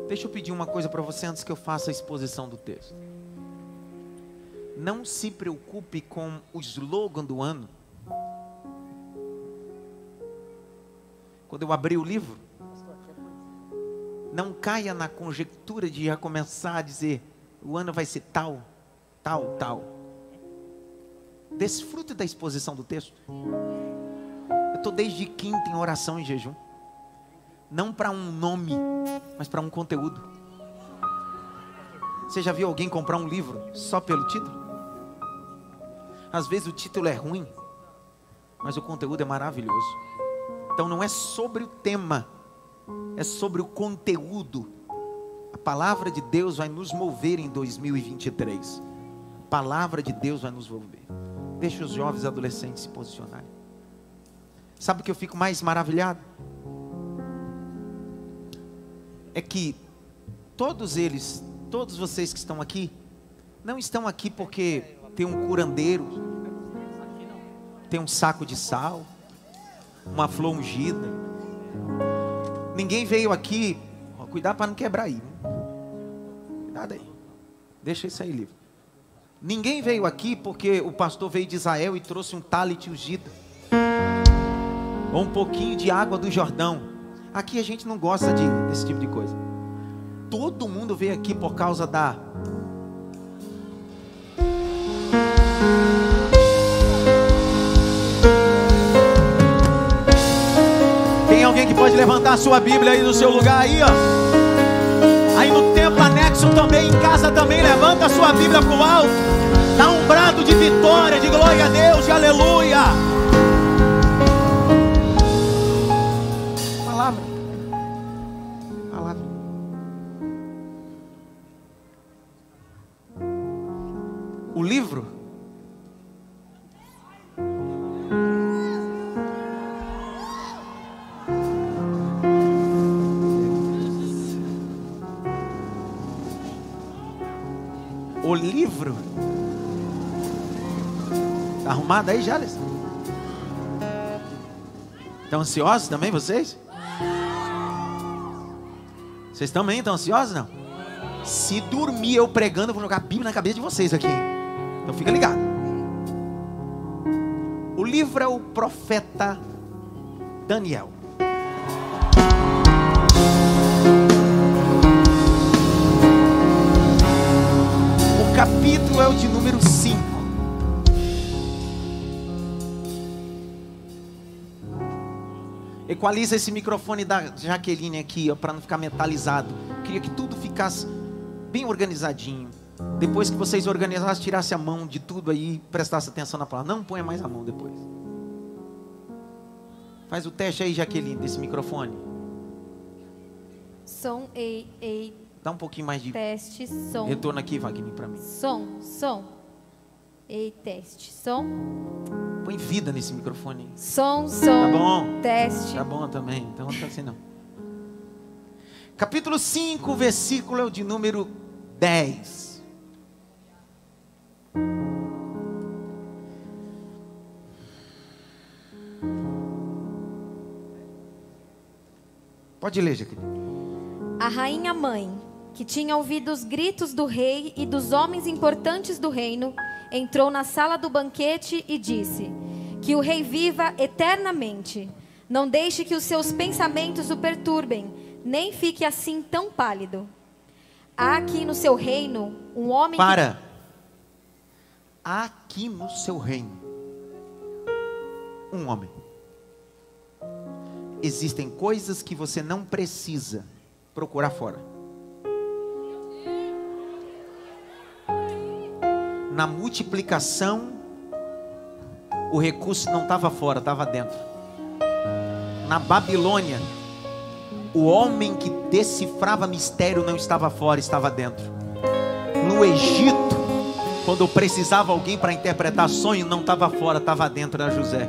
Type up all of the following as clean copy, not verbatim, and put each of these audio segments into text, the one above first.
Deixa eu pedir uma coisa para você antes que eu faça a exposição do texto. Não se preocupe com o slogan do ano. Quando eu abri o livro, não caia na conjectura de já começar a dizer: o ano vai ser tal, tal, tal. Desfrute da exposição do texto. Eu estou desde quinta em oração e jejum. Não para um nome, mas para um conteúdo. Você já viu alguém comprar um livro só pelo título? Às vezes o título é ruim, mas o conteúdo é maravilhoso. Então não é sobre o tema, é sobre o conteúdo. A palavra de Deus vai nos mover em 2023. A palavra de Deus vai nos mover. Deixa os jovens e adolescentes se posicionarem. Sabe o que eu fico mais maravilhado? É que todos eles, todos vocês que estão aqui, não estão aqui porque tem um curandeiro, tem um saco de sal, uma flor ungida. Ninguém veio aqui, cuidado para não quebrar aí. Cuidado aí, deixa isso aí livre. Ninguém veio aqui porque o pastor veio de Israel e trouxe um talit ungido, ou um pouquinho de água do Jordão. Aqui a gente não gosta desse tipo de coisa. Todo mundo veio aqui por causa da... Tem alguém que pode levantar a sua Bíblia aí no seu lugar aí, ó. Aí no templo anexo também, em casa também, levanta a sua Bíblia para o alto. Dá um brado de vitória, de glória a Deus, de aleluia. Palavra. O livro tá arrumado aí, Jales? Estão ansiosos também vocês? Vocês também estão ansiosos, não? Se dormir eu pregando, eu vou jogar a Bíblia na cabeça de vocês aqui. Então fica ligado. O livro é o profeta Daniel. O capítulo é o de número 5. Equaliza esse microfone da Jaqueline aqui, para não ficar metalizado. Queria que tudo ficasse bem organizadinho. Depois que vocês organizassem, tirasse a mão de tudo aí, prestasse atenção na palavra. Não ponha mais a mão depois. Faz o teste aí, Jaqueline, desse microfone. Som, ei. Dá um pouquinho mais de teste, som. retorno aqui, Wagner, para mim. Som. Ei, teste, som. Põe vida nesse microfone. Som. Tá bom. Teste. Tá bom também, então não tá assim não. Capítulo 5, versículo é o de número 10. Pode ler, Jaqueline. A rainha mãe, que tinha ouvido os gritos do rei e dos homens importantes do reino, entrou na sala do banquete e disse: que o rei viva eternamente. Não deixe que os seus pensamentos o perturbem, nem fique assim tão pálido. Há aqui no seu reino um homem Há aqui no seu reino um homem. Existem coisas que você não precisa procurar fora. Na multiplicação, o recurso não estava fora, estava dentro. Na Babilônia, o homem que decifrava mistério não estava fora, estava dentro. No Egito, quando precisava alguém para interpretar sonho, não estava fora, estava dentro, era José.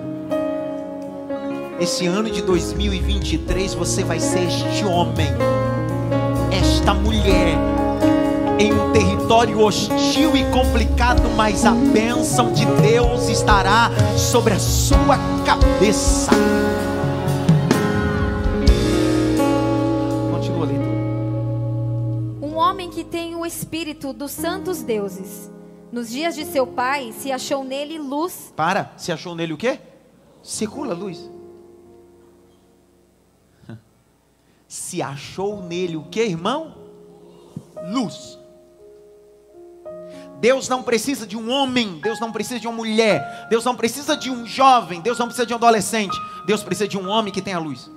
Esse ano de 2023 você vai ser este homem, esta mulher, em um território hostil e complicado, mas a bênção de Deus estará sobre a sua cabeça. Continua a leitura. homem que tem o espírito dos santos deuses. Nos dias de seu pai se achou nele luz. Se achou nele o quê? Circula a luz. Se achou nele o quê, irmão? Luz. Deus não precisa de um homem, Deus não precisa de uma mulher, Deus não precisa de um jovem, Deus não precisa de um adolescente, Deus precisa de um homem que tenha luz.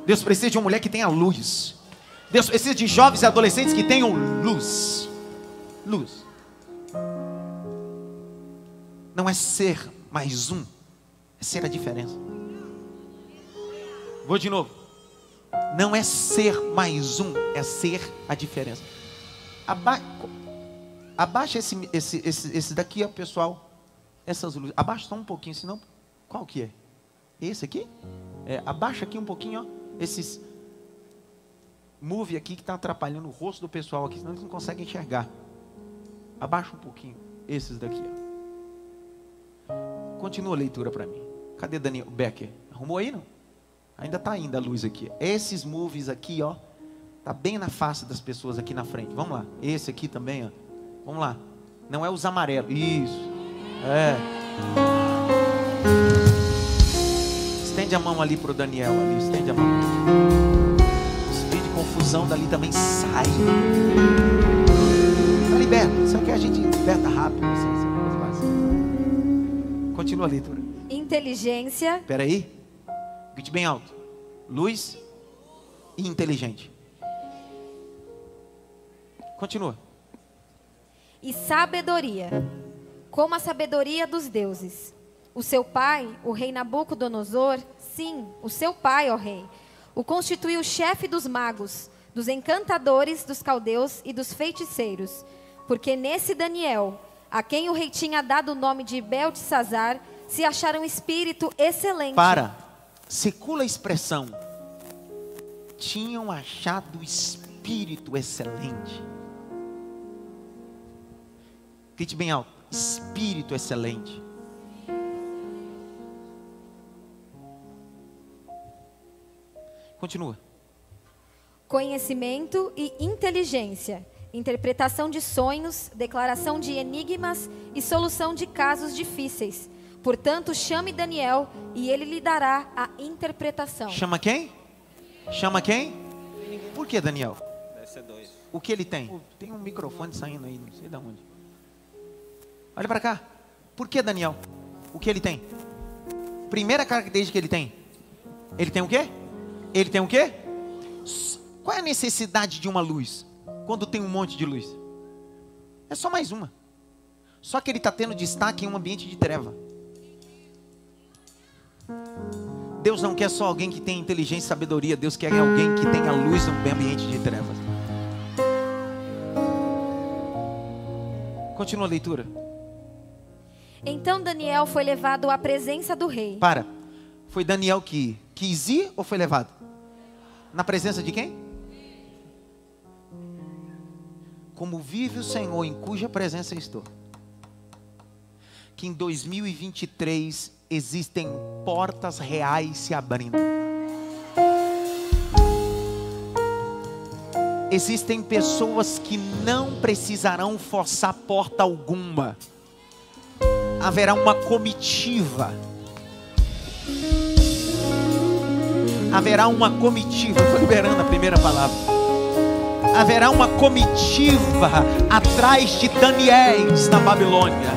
Deus precisa de uma mulher que tenha luz. Deus precisa de jovens e adolescentes que tenham luz. Luz. Não é ser mais um, é ser a diferença. Vou de novo. Não é ser mais um, é ser a diferença. Abaixa esse daqui, ó, pessoal. Essas luzes. Abaixa só um pouquinho, senão. Qual que é? Esse aqui? Abaixa aqui um pouquinho, ó. Esses move aqui que está atrapalhando o rosto do pessoal aqui, senão eles não conseguem enxergar. Abaixa um pouquinho. Esses daqui, ó. Continua a leitura para mim. Cadê Daniel Becker? Arrumou aí, não? Ainda está ainda a luz aqui. Esses moves aqui, ó. Tá bem na face das pessoas aqui na frente. Vamos lá. Esse aqui também, ó. Vamos lá. Não é os amarelos. Isso. Estende a mão ali pro Daniel ali. Estende a mão. O espírito de confusão dali também sai. Tá liberto. Isso aqui a gente liberta rápido. Continua a leitura. Inteligência. Espera aí. Grite bem alto. Luz e inteligente. Continua. E sabedoria, como a sabedoria dos deuses. O seu pai, o rei Nabucodonosor, sim, o seu pai, ó rei, o constituiu chefe dos magos, dos encantadores, dos caldeus e dos feiticeiros. Porque nesse Daniel, a quem o rei tinha dado o nome de Beltesazar, se achara um espírito excelente. Circula a expressão. Tinham achado o espírito excelente. Grite bem alto. Espírito excelente. Continua. Conhecimento e inteligência, interpretação de sonhos, declaração de enigmas e solução de casos difíceis. Portanto, chame Daniel e ele lhe dará a interpretação. Chama quem? Chama quem? Por que Daniel? Deve ser 2. O que ele tem? Tem um microfone saindo aí, não sei de onde. Olha para cá. Por que Daniel? O que ele tem? Primeira característica que ele tem. Ele tem o quê? Ele tem o quê? Qual é a necessidade de uma luz? Quando tem um monte de luz. É só mais uma. Só que ele está tendo destaque em um ambiente de treva. Deus não quer só alguém que tenha inteligência e sabedoria. Deus quer alguém que tenha luz num ambiente de trevas. Continua a leitura. Então Daniel foi levado à presença do rei. Foi Daniel que quis ir ou foi levado? Na presença de quem? Como vive o Senhor em cuja presença eu estou. Que em 2023 existem portas reais se abrindo. Existem pessoas que não precisarão forçar porta alguma. Haverá uma comitiva. Haverá uma comitiva. Estou liberando a primeira palavra. Haverá uma comitiva atrás de Daniéis na Babilônia,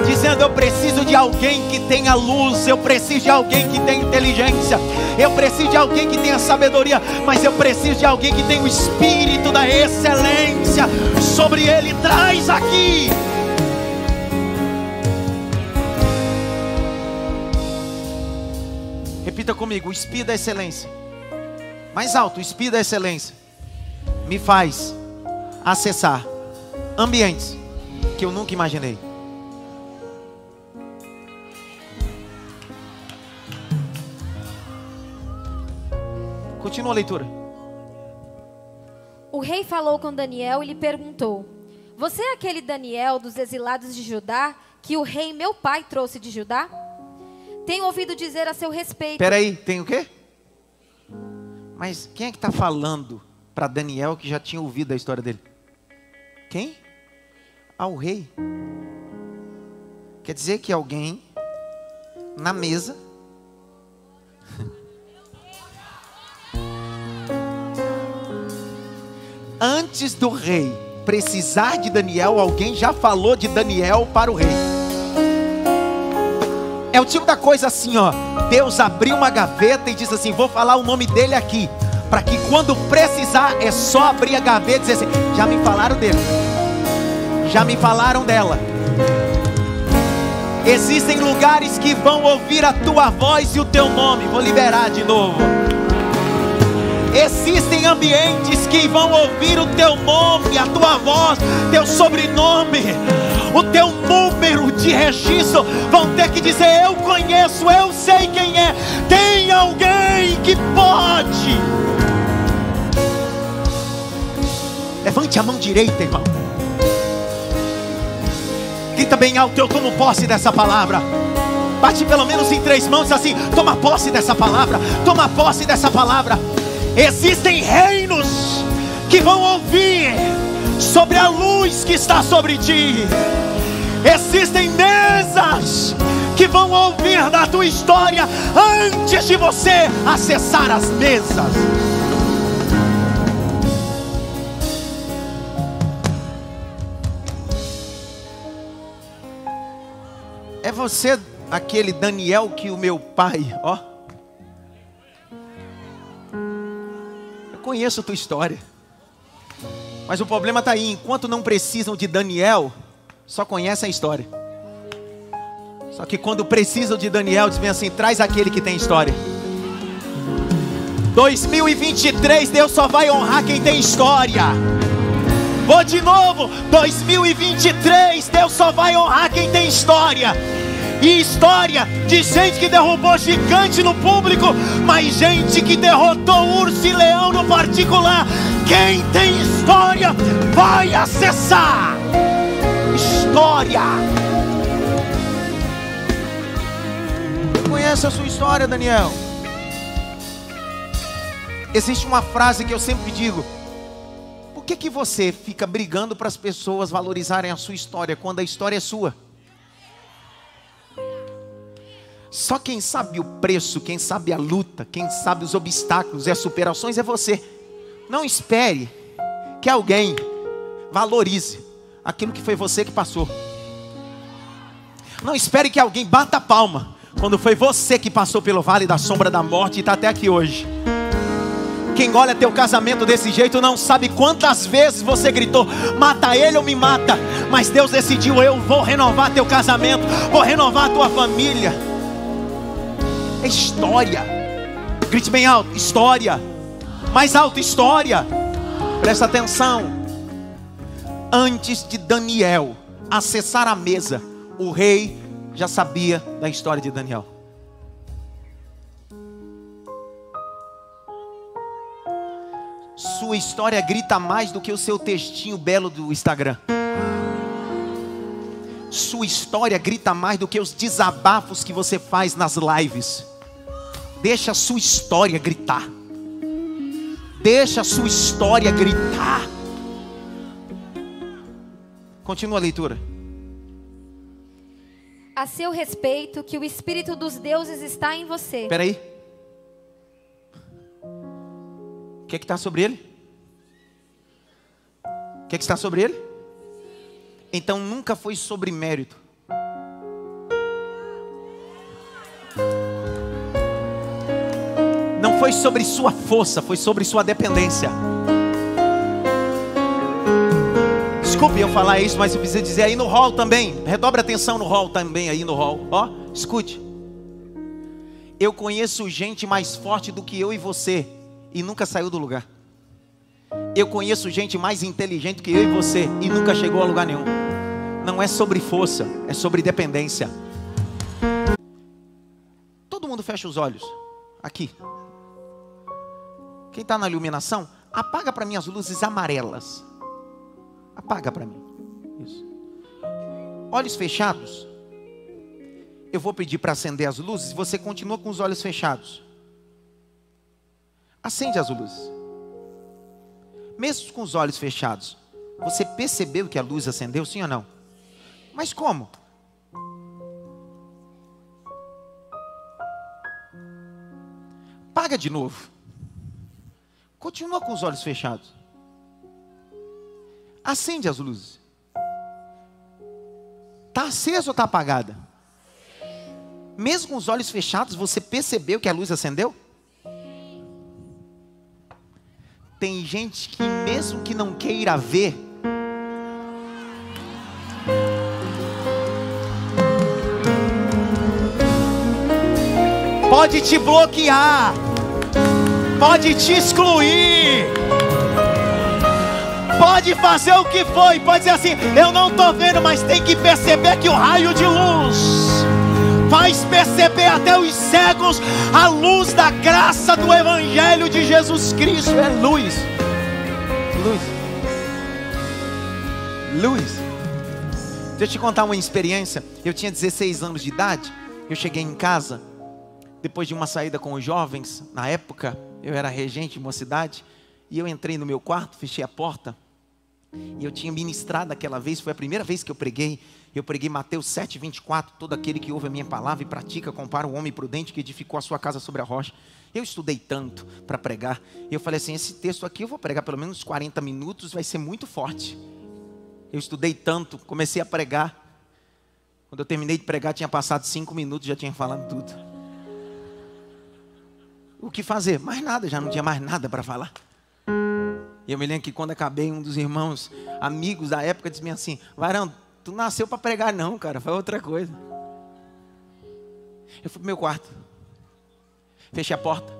dizendo: eu preciso de alguém que tenha luz, eu preciso de alguém que tenha inteligência, eu preciso de alguém que tenha sabedoria, mas eu preciso de alguém que tenha o espírito da excelência sobre ele. Traz aqui. Repita comigo: o espírito da excelência. Mais alto: o espírito da excelência me faz acessar ambientes que eu nunca imaginei. Continua a leitura. O rei falou com Daniel e lhe perguntou: você é aquele Daniel dos exilados de Judá, que o rei meu pai trouxe de Judá? Tenho ouvido dizer a seu respeito. Espera aí, tem o quê? Mas quem é que está falando para Daniel, que já tinha ouvido a história dele. Quem? O rei. Quer dizer que alguém na mesa antes do rei precisar de Daniel, alguém já falou de Daniel para o rei. É o tipo da coisa assim, ó. Deus abriu uma gaveta e diz assim: vou falar o nome dele aqui, para que quando precisar é só abrir a gaveta e dizer assim: já me falaram dele, já me falaram dela. Existem lugares que vão ouvir a tua voz e o teu nome. Vou liberar de novo. Existem ambientes que vão ouvir o teu nome, a tua voz, teu sobrenome, o teu número de registro. Vão ter que dizer: eu conheço, eu sei quem é. Tem alguém que pode. Levante a mão direita, irmão. Grita bem alto: eu tomo posse dessa palavra. Bate pelo menos em 3 mãos assim: toma posse dessa palavra, toma posse dessa palavra. Existem reinos que vão ouvir sobre a luz que está sobre ti. Existem mesas que vão ouvir da tua história antes de você acessar as mesas. É você aquele Daniel que o meu pai, ó. Conheço a tua história, mas o problema está aí: enquanto não precisam de Daniel, só conhecem a história. Só que quando precisam de Daniel, dizem assim: traz aquele que tem história. 2023, Deus só vai honrar quem tem história. Vou de novo: 2023, Deus só vai honrar quem tem história. E história de gente que derrubou gigante no público, mas gente que derrotou urso e leão no particular. Quem tem história vai acessar história. Conhece a sua história, Daniel? Existe uma frase que eu sempre digo: por que você fica brigando para as pessoas valorizarem a sua história quando a história é sua? Só quem sabe o preço, quem sabe a luta, quem sabe os obstáculos e as superações é você. Não espere que alguém valorize aquilo que foi você que passou. Não espere que alguém bata a palma quando foi você que passou pelo vale da sombra da morte e está até aqui hoje. Quem olha teu casamento desse jeito não sabe quantas vezes você gritou: mata ele ou me mata. Mas Deus decidiu: eu vou renovar teu casamento, vou renovar a tua família. É história. Grite bem alto: história. Mais alto: história. Presta atenção. Antes de Daniel acessar a mesa, o rei já sabia da história de Daniel. Sua história grita mais do que o seu textinho belo do Instagram. Sua história grita mais do que os desabafos que você faz nas lives. Deixa a sua história gritar. Deixa a sua história gritar. Continua a leitura. A seu respeito, que o Espírito dos deuses está em você. Espera aí. O que está sobre ele? O que está sobre ele? Então nunca foi sobre mérito. Não foi sobre sua força, foi sobre sua dependência. Desculpe eu falar isso, mas eu preciso dizer aí no hall também. Redobre atenção no hall também, aí no hall. Ó, escute. Eu conheço gente mais forte do que eu e você e nunca saiu do lugar. Eu conheço gente mais inteligente do que eu e você e nunca chegou a lugar nenhum. Não é sobre força, é sobre dependência. Todo mundo fecha os olhos. Aqui. Quem está na iluminação, apaga para mim as luzes amarelas. Apaga para mim. Isso. Olhos fechados. Eu vou pedir para acender as luzes. Você continua com os olhos fechados. Acende as luzes. mesmo com os olhos fechados, você percebeu que a luz acendeu, sim ou não? Mas como? Apaga de novo. Continua com os olhos fechados. Acende as luzes. Está acesa ou está apagada? Mesmo com os olhos fechados, você percebeu que a luz acendeu? Tem gente que mesmo que não queira ver, pode te bloquear, pode te excluir, pode fazer o que for, e pode dizer assim: eu não estou vendo, mas tem que perceber que o raio de luz faz perceber até os cegos a luz da graça do Evangelho de Jesus Cristo. É luz, luz, luz. Deixa eu te contar uma experiência. Eu tinha 16 anos de idade. Eu cheguei em casa depois de uma saída com os jovens. Na época eu era regente de uma cidade, e eu entrei no meu quarto, fechei a porta, e eu tinha ministrado aquela vez. Foi a primeira vez que eu preguei. Eu preguei Mateus 7:24, todo aquele que ouve a minha palavra e pratica, compara o homem prudente que edificou a sua casa sobre a rocha. Eu estudei tanto para pregar, e eu falei assim: esse texto aqui eu vou pregar pelo menos 40 minutos, vai ser muito forte. Eu estudei tanto, comecei a pregar. Quando eu terminei de pregar, tinha passado 5 minutos, já tinha falado tudo. O que fazer? Mais nada, já não tinha mais nada para falar. E eu me lembro que quando acabei, um dos irmãos, amigos da época, disse-me assim: Varão, tu nasceu para pregar não, cara, foi outra coisa. Eu fui pro meu quarto, fechei a porta,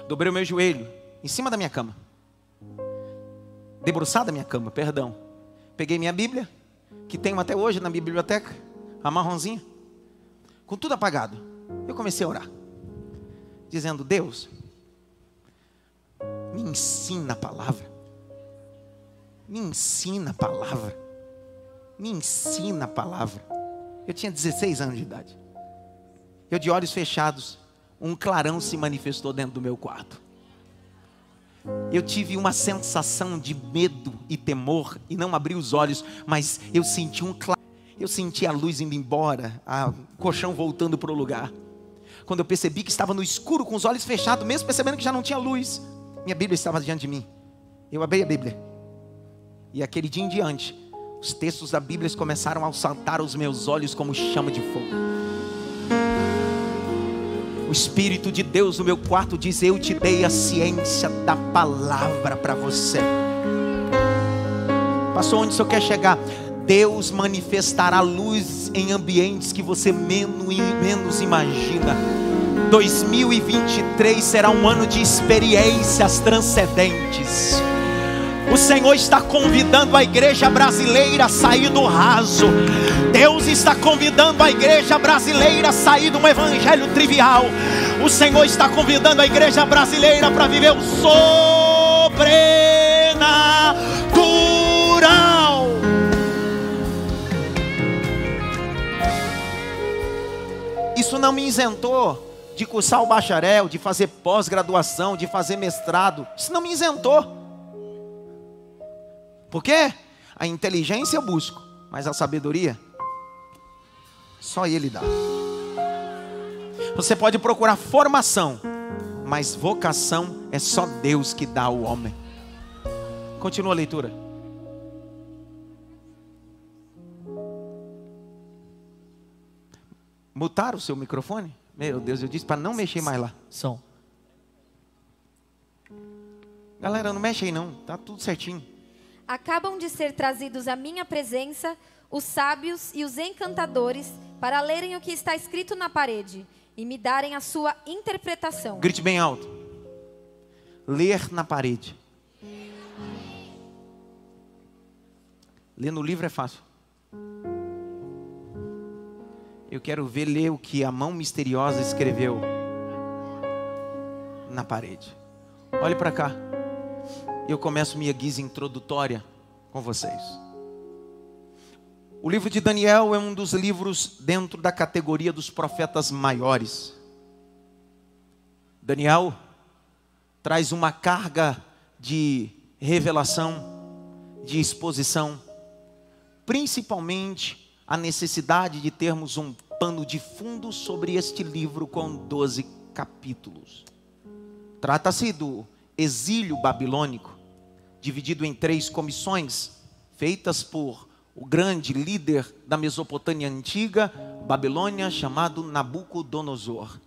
dobrei o meu joelho em cima da minha cama, debruçado da minha cama, perdão. Peguei minha Bíblia, que tenho até hoje na minha biblioteca, a marronzinha, com tudo apagado. Eu comecei a orar, dizendo: Deus, me ensina a palavra, me ensina a palavra, me ensina a palavra. Eu tinha 16 anos de idade. Eu, de olhos fechados, um clarão se manifestou dentro do meu quarto. Eu tive uma sensação de medo e temor, e não abri os olhos, mas eu senti um clarão. Eu senti a luz indo embora, o colchão voltando para o lugar. Quando eu percebi que estava no escuro, com os olhos fechados, mesmo percebendo que já não tinha luz, minha Bíblia estava diante de mim. Eu abri a Bíblia, e aquele dia em diante, os textos da Bíblia começaram a saltar aos meus olhos como chama de fogo. O Espírito de Deus no meu quarto diz: eu te dei a ciência da palavra para você. Pastor, onde o senhor quer chegar? Deus manifestará luz em ambientes que você menos imagina. 2023 será um ano de experiências transcendentes. O Senhor está convidando a igreja brasileira a sair do raso. Deus está convidando a igreja brasileira a sair de um evangelho trivial. O Senhor está convidando a igreja brasileira para viver o sobrenatural. Isso não me isentou de cursar o bacharel, de fazer pós-graduação, de fazer mestrado. Isso não me isentou. Por quê? A inteligência eu busco, mas a sabedoria só Ele dá. Você pode procurar formação, mas vocação é só Deus que dá ao homem. Continua a leitura. Mutaram o seu microfone? Meu Deus, eu disse para não mexer mais lá. Som. Galera, não mexe aí não, tá tudo certinho. Acabam de ser trazidos à minha presença os sábios e os encantadores para lerem o que está escrito na parede e me darem a sua interpretação. Grite bem alto. Ler na parede. Ler no livro é fácil. Eu quero ver ler o que a mão misteriosa escreveu na parede. Olhe para cá. Eu começo minha guisa introdutória com vocês. O livro de Daniel é um dos livros dentro da categoria dos profetas maiores. Daniel traz uma carga de revelação, de exposição, principalmente a necessidade de termos um pano de fundo sobre este livro com 12 capítulos. Trata-se do exílio babilônico, dividido em 3 comissões, feitas por o grande líder da Mesopotâmia antiga, Babilônia, chamado Nabucodonosor.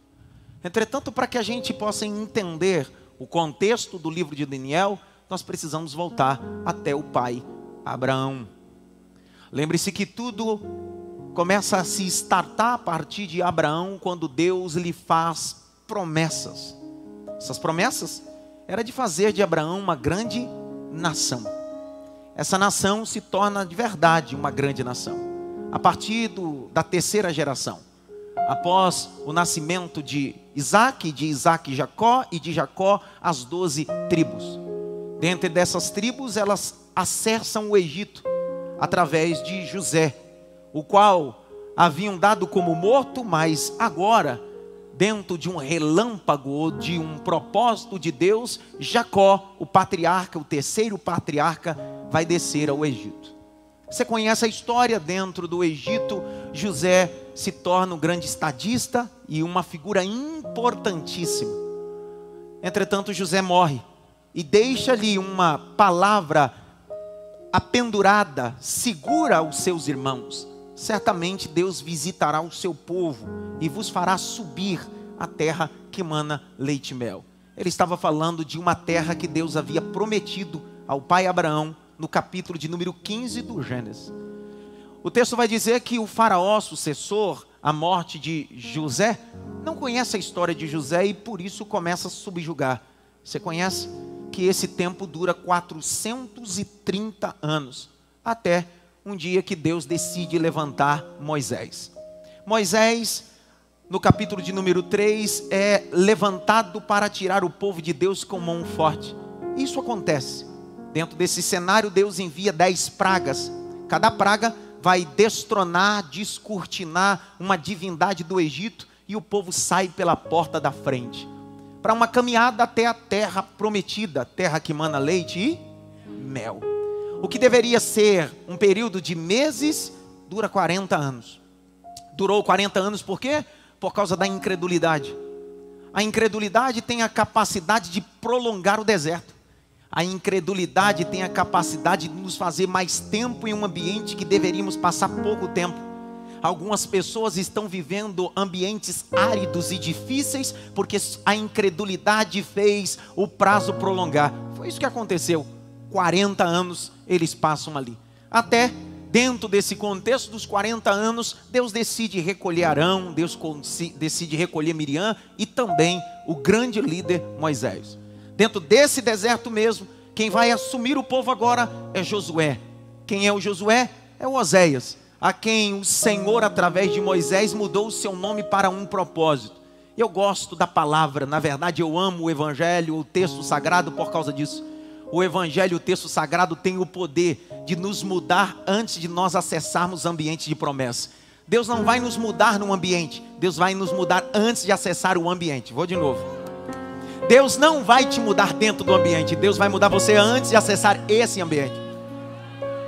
Entretanto, para que a gente possa entender o contexto do livro de Daniel, nós precisamos voltar até o pai Abraão. Lembre-se que tudo começa a se startar a partir de Abraão, quando Deus lhe faz promessas. Essas promessas era de fazer de Abraão uma grande nação. Essa nação se torna de verdade uma grande nação a partir da 3ª geração, após o nascimento de Isaac Jacó, e de Jacó as 12 tribos. Dentre dessas tribos, elas acessam o Egito através de José, o qual haviam dado como morto, mas agora, dentro de um relâmpago ou de um propósito de Deus, Jacó, o patriarca, o 3º patriarca, vai descer ao Egito. Você conhece a história. Dentro do Egito, José se torna um grande estadista e uma figura importantíssima. Entretanto, José morre e deixa ali uma palavra apendurada, segura aos seus irmãos: certamente Deus visitará o seu povo e vos fará subir a terra que mana leite e mel. Ele estava falando de uma terra que Deus havia prometido ao pai Abraão, no capítulo de número 15 do Gênesis. O texto vai dizer que o faraó sucessor, a morte de José, não conhece a história de José e por isso começa a subjugar. Você conhece que esse tempo dura 430 anos, até um dia que Deus decide levantar Moisés. Moisés, no capítulo de número 3, é levantado para tirar o povo de Deus com mão forte. Isso acontece. Dentro desse cenário, Deus envia 10 pragas. Cada praga vai destronar, descortinar uma divindade do Egito, e o povo sai pela porta da frente para uma caminhada até a terra prometida, terra que mana leite e mel. O que deveria ser um período de meses, dura 40 anos. Durou 40 anos por quê? Por causa da incredulidade. A incredulidade tem a capacidade de prolongar o deserto. A incredulidade tem a capacidade de nos fazer mais tempo em um ambiente que deveríamos passar pouco tempo. Algumas pessoas estão vivendo ambientes áridos e difíceis porque a incredulidade fez o prazo prolongar. Foi isso que aconteceu. 40 anos eles passam ali. Até dentro desse contexto dos 40 anos, Deus decide recolher Arão, Deus decide recolher Miriam e também o grande líder Moisés. Dentro desse deserto mesmo, quem vai assumir o povo agora é Josué. Quem é o Josué? É o Oséias, a quem o Senhor, através de Moisés, mudou o seu nome para um propósito. Eu gosto da palavra, na verdade eu amo o Evangelho, o texto sagrado por causa disso. O Evangelho, o texto sagrado, tem o poder de nos mudar antes de nós acessarmos ambientes de promessa. Deus não vai nos mudar no ambiente, Deus vai nos mudar antes de acessar o ambiente. Vou de novo. Deus não vai te mudar dentro do ambiente, Deus vai mudar você antes de acessar esse ambiente.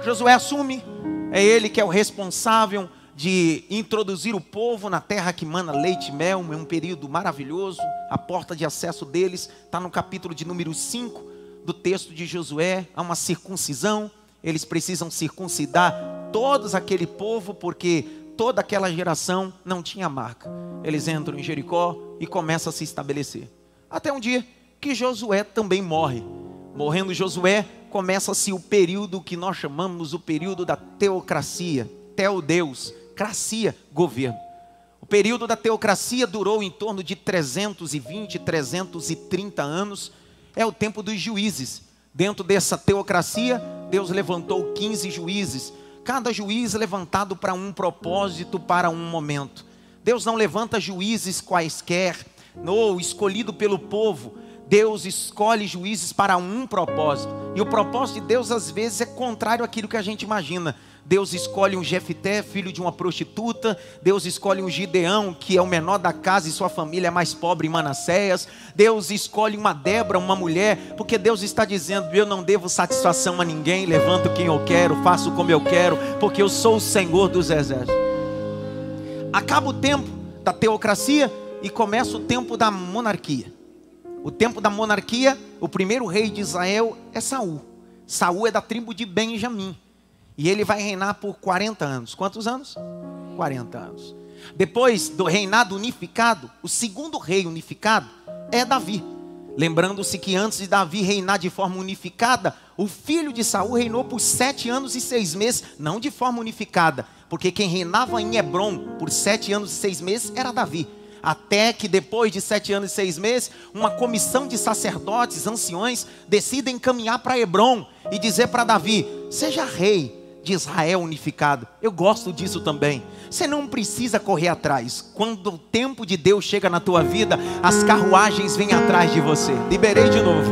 Josué assume, é ele que é o responsável de introduzir o povo na terra que mana leite e mel. É um período maravilhoso. A porta de acesso deles está no capítulo de número 5 do texto de Josué. Há uma circuncisão, eles precisam circuncidar todos aquele povo, porque toda aquela geração não tinha marca. Eles entram em Jericó e começam a se estabelecer. Até um dia que Josué também morre. Morrendo Josué, começa-se o período que nós chamamos o período da teocracia. Teodeus, cracia, governo. O período da teocracia durou em torno de 320, 330 anos. É o tempo dos juízes. Dentro dessa teocracia, Deus levantou 15 juízes. Cada juiz levantado para um propósito, para um momento. Deus não levanta juízes quaisquer, ou escolhido pelo povo. Deus escolhe juízes para um propósito. E o propósito de Deus às vezes é contrário àquilo que a gente imagina. Deus escolhe um Jefté, filho de uma prostituta. Deus escolhe um Gideão, que é o menor da casa e sua família é mais pobre em Manassés. Deus escolhe uma Débora, uma mulher, porque Deus está dizendo: eu não devo satisfação a ninguém, levanto quem eu quero, faço como eu quero, porque eu sou o Senhor dos exércitos. Acaba o tempo da teocracia e começa o tempo da monarquia. O tempo da monarquia, o primeiro rei de Israel é Saul. Saul é da tribo de Benjamim. E ele vai reinar por 40 anos. Quantos anos? 40 anos. Depois do reinado unificado, o segundo rei unificado é Davi. Lembrando-se que antes de Davi reinar de forma unificada, o filho de Saul reinou por 7 anos e 6 meses, não de forma unificada, porque quem reinava em Hebrom por 7 anos e 6 meses era Davi. Até que depois de 7 anos e 6 meses, uma comissão de sacerdotes, anciões, decidem caminhar para Hebrom e dizer para Davi: seja rei de Israel unificado. Eu gosto disso também. Você não precisa correr atrás. Quando o tempo de Deus chega na tua vida, as carruagens vêm atrás de você. Liberei de novo.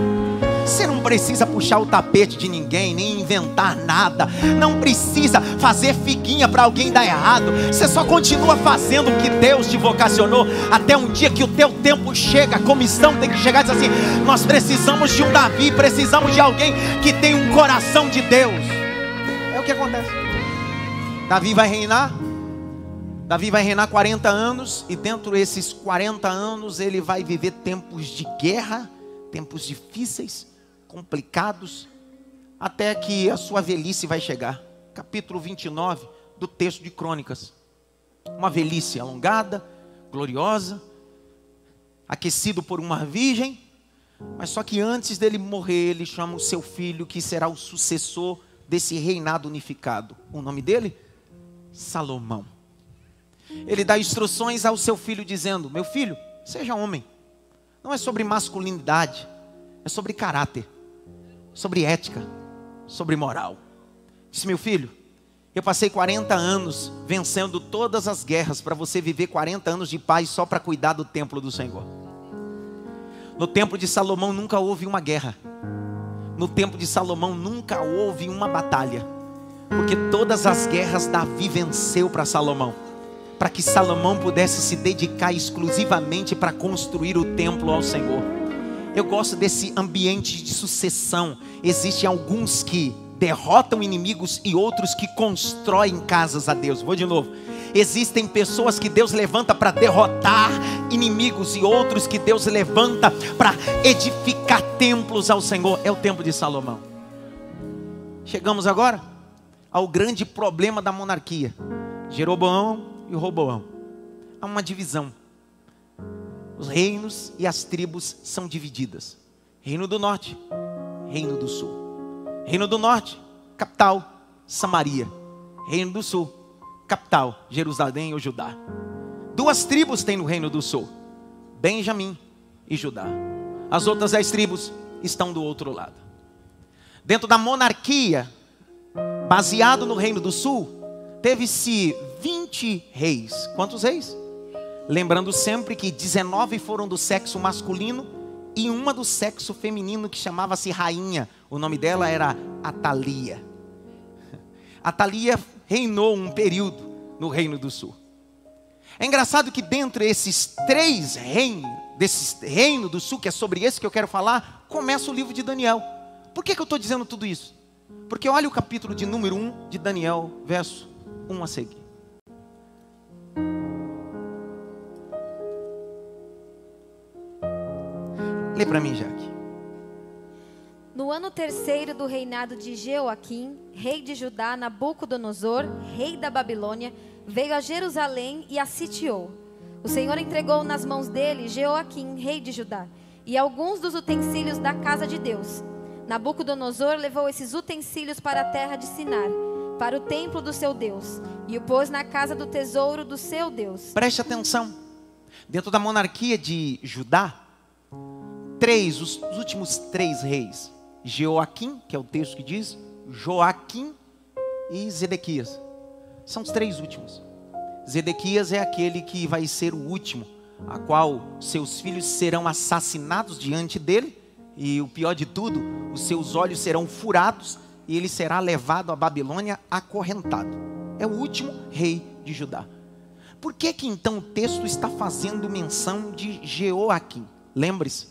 Você não precisa puxar o tapete de ninguém, nem inventar nada. Não precisa fazer figuinha para alguém dar errado. Você só continua fazendo o que Deus te vocacionou, até um dia que o teu tempo chega. A comissão tem que chegar e dizer assim: nós precisamos de um Davi, precisamos de alguém que tem um coração de Deus. É o que acontece. Davi vai reinar 40 anos, e dentro desses 40 anos ele vai viver tempos de guerra, tempos difíceis, complicados, até que a sua velhice vai chegar. Capítulo 29 do texto de Crônicas. Uma velhice alongada, gloriosa, aquecido por uma virgem, mas só que antes dele morrer, ele chama o seu filho, que será o sucessor desse reinado unificado. O nome dele? Salomão. Ele dá instruções ao seu filho dizendo: meu filho, seja homem. Não é sobre masculinidade, é sobre caráter, sobre ética, sobre moral. Disse: meu filho, eu passei 40 anos vencendo todas as guerras para você viver 40 anos de paz só para cuidar do templo do Senhor. No tempo de Salomão nunca houve uma guerra. No tempo de Salomão nunca houve uma batalha, porque todas as guerras Davi venceu para Salomão, para que Salomão pudesse se dedicar exclusivamente para construir o templo ao Senhor. Eu gosto desse ambiente de sucessão. Existem alguns que derrotam inimigos e outros que constroem casas a Deus. Vou de novo. Existem pessoas que Deus levanta para derrotar inimigos e outros que Deus levanta para edificar templos ao Senhor. É o tempo de Salomão. Chegamos agora ao grande problema da monarquia: Jeroboão e Roboão. Há uma divisão. Os reinos e as tribos são divididas. Reino do norte, reino do sul. Reino do norte, capital, Samaria. Reino do sul, capital, Jerusalém ou Judá. 2 tribos tem no reino do sul: Benjamim e Judá. As outras 10 tribos estão do outro lado. Dentro da monarquia, baseado no reino do sul, teve-se 20 reis. Quantos reis? Lembrando sempre que 19 foram do sexo masculino e uma do sexo feminino, que chamava-se rainha. O nome dela era Atalia. Atalia reinou um período no reino do sul. É engraçado que dentre esses 3 reinos, desse reino do sul, que é sobre esse que eu quero falar, começa o livro de Daniel. Por que eu estou dizendo tudo isso? Porque olha o capítulo de número 1 de Daniel, verso 1 a seguir. Lê para mim, Jaque. No ano 3º do reinado de Jeoaquim, rei de Judá, Nabucodonosor, rei da Babilônia, veio a Jerusalém e a sitiou. O Senhor entregou nas mãos dele Jeoaquim, rei de Judá, e alguns dos utensílios da casa de Deus. Nabucodonosor levou esses utensílios para a terra de Sinar, para o templo do seu Deus, e o pôs na casa do tesouro do seu Deus. Preste atenção. Dentro da monarquia de Judá, os últimos 3 reis: Jeoaquim, que é o texto que diz, Joaquim e Zedequias. São os 3 últimos. Zedequias é aquele que vai ser o último, a qual seus filhos serão assassinados diante dele, e o pior de tudo, os seus olhos serão furados e ele será levado à Babilônia acorrentado. É o último rei de Judá. Por que então o texto está fazendo menção de Jeoaquim? Lembre-se,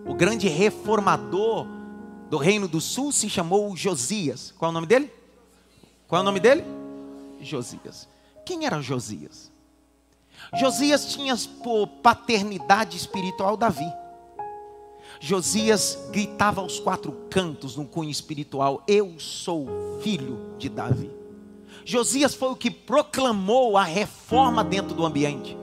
o grande reformador do Reino do Sul se chamou Josias. Qual é o nome dele? Qual é o nome dele? Josias. Quem era Josias? Josias tinha por paternidade espiritual Davi. Josias gritava aos quatro cantos no cunho espiritual: eu sou filho de Davi. Josias foi o que proclamou a reforma dentro do ambiente.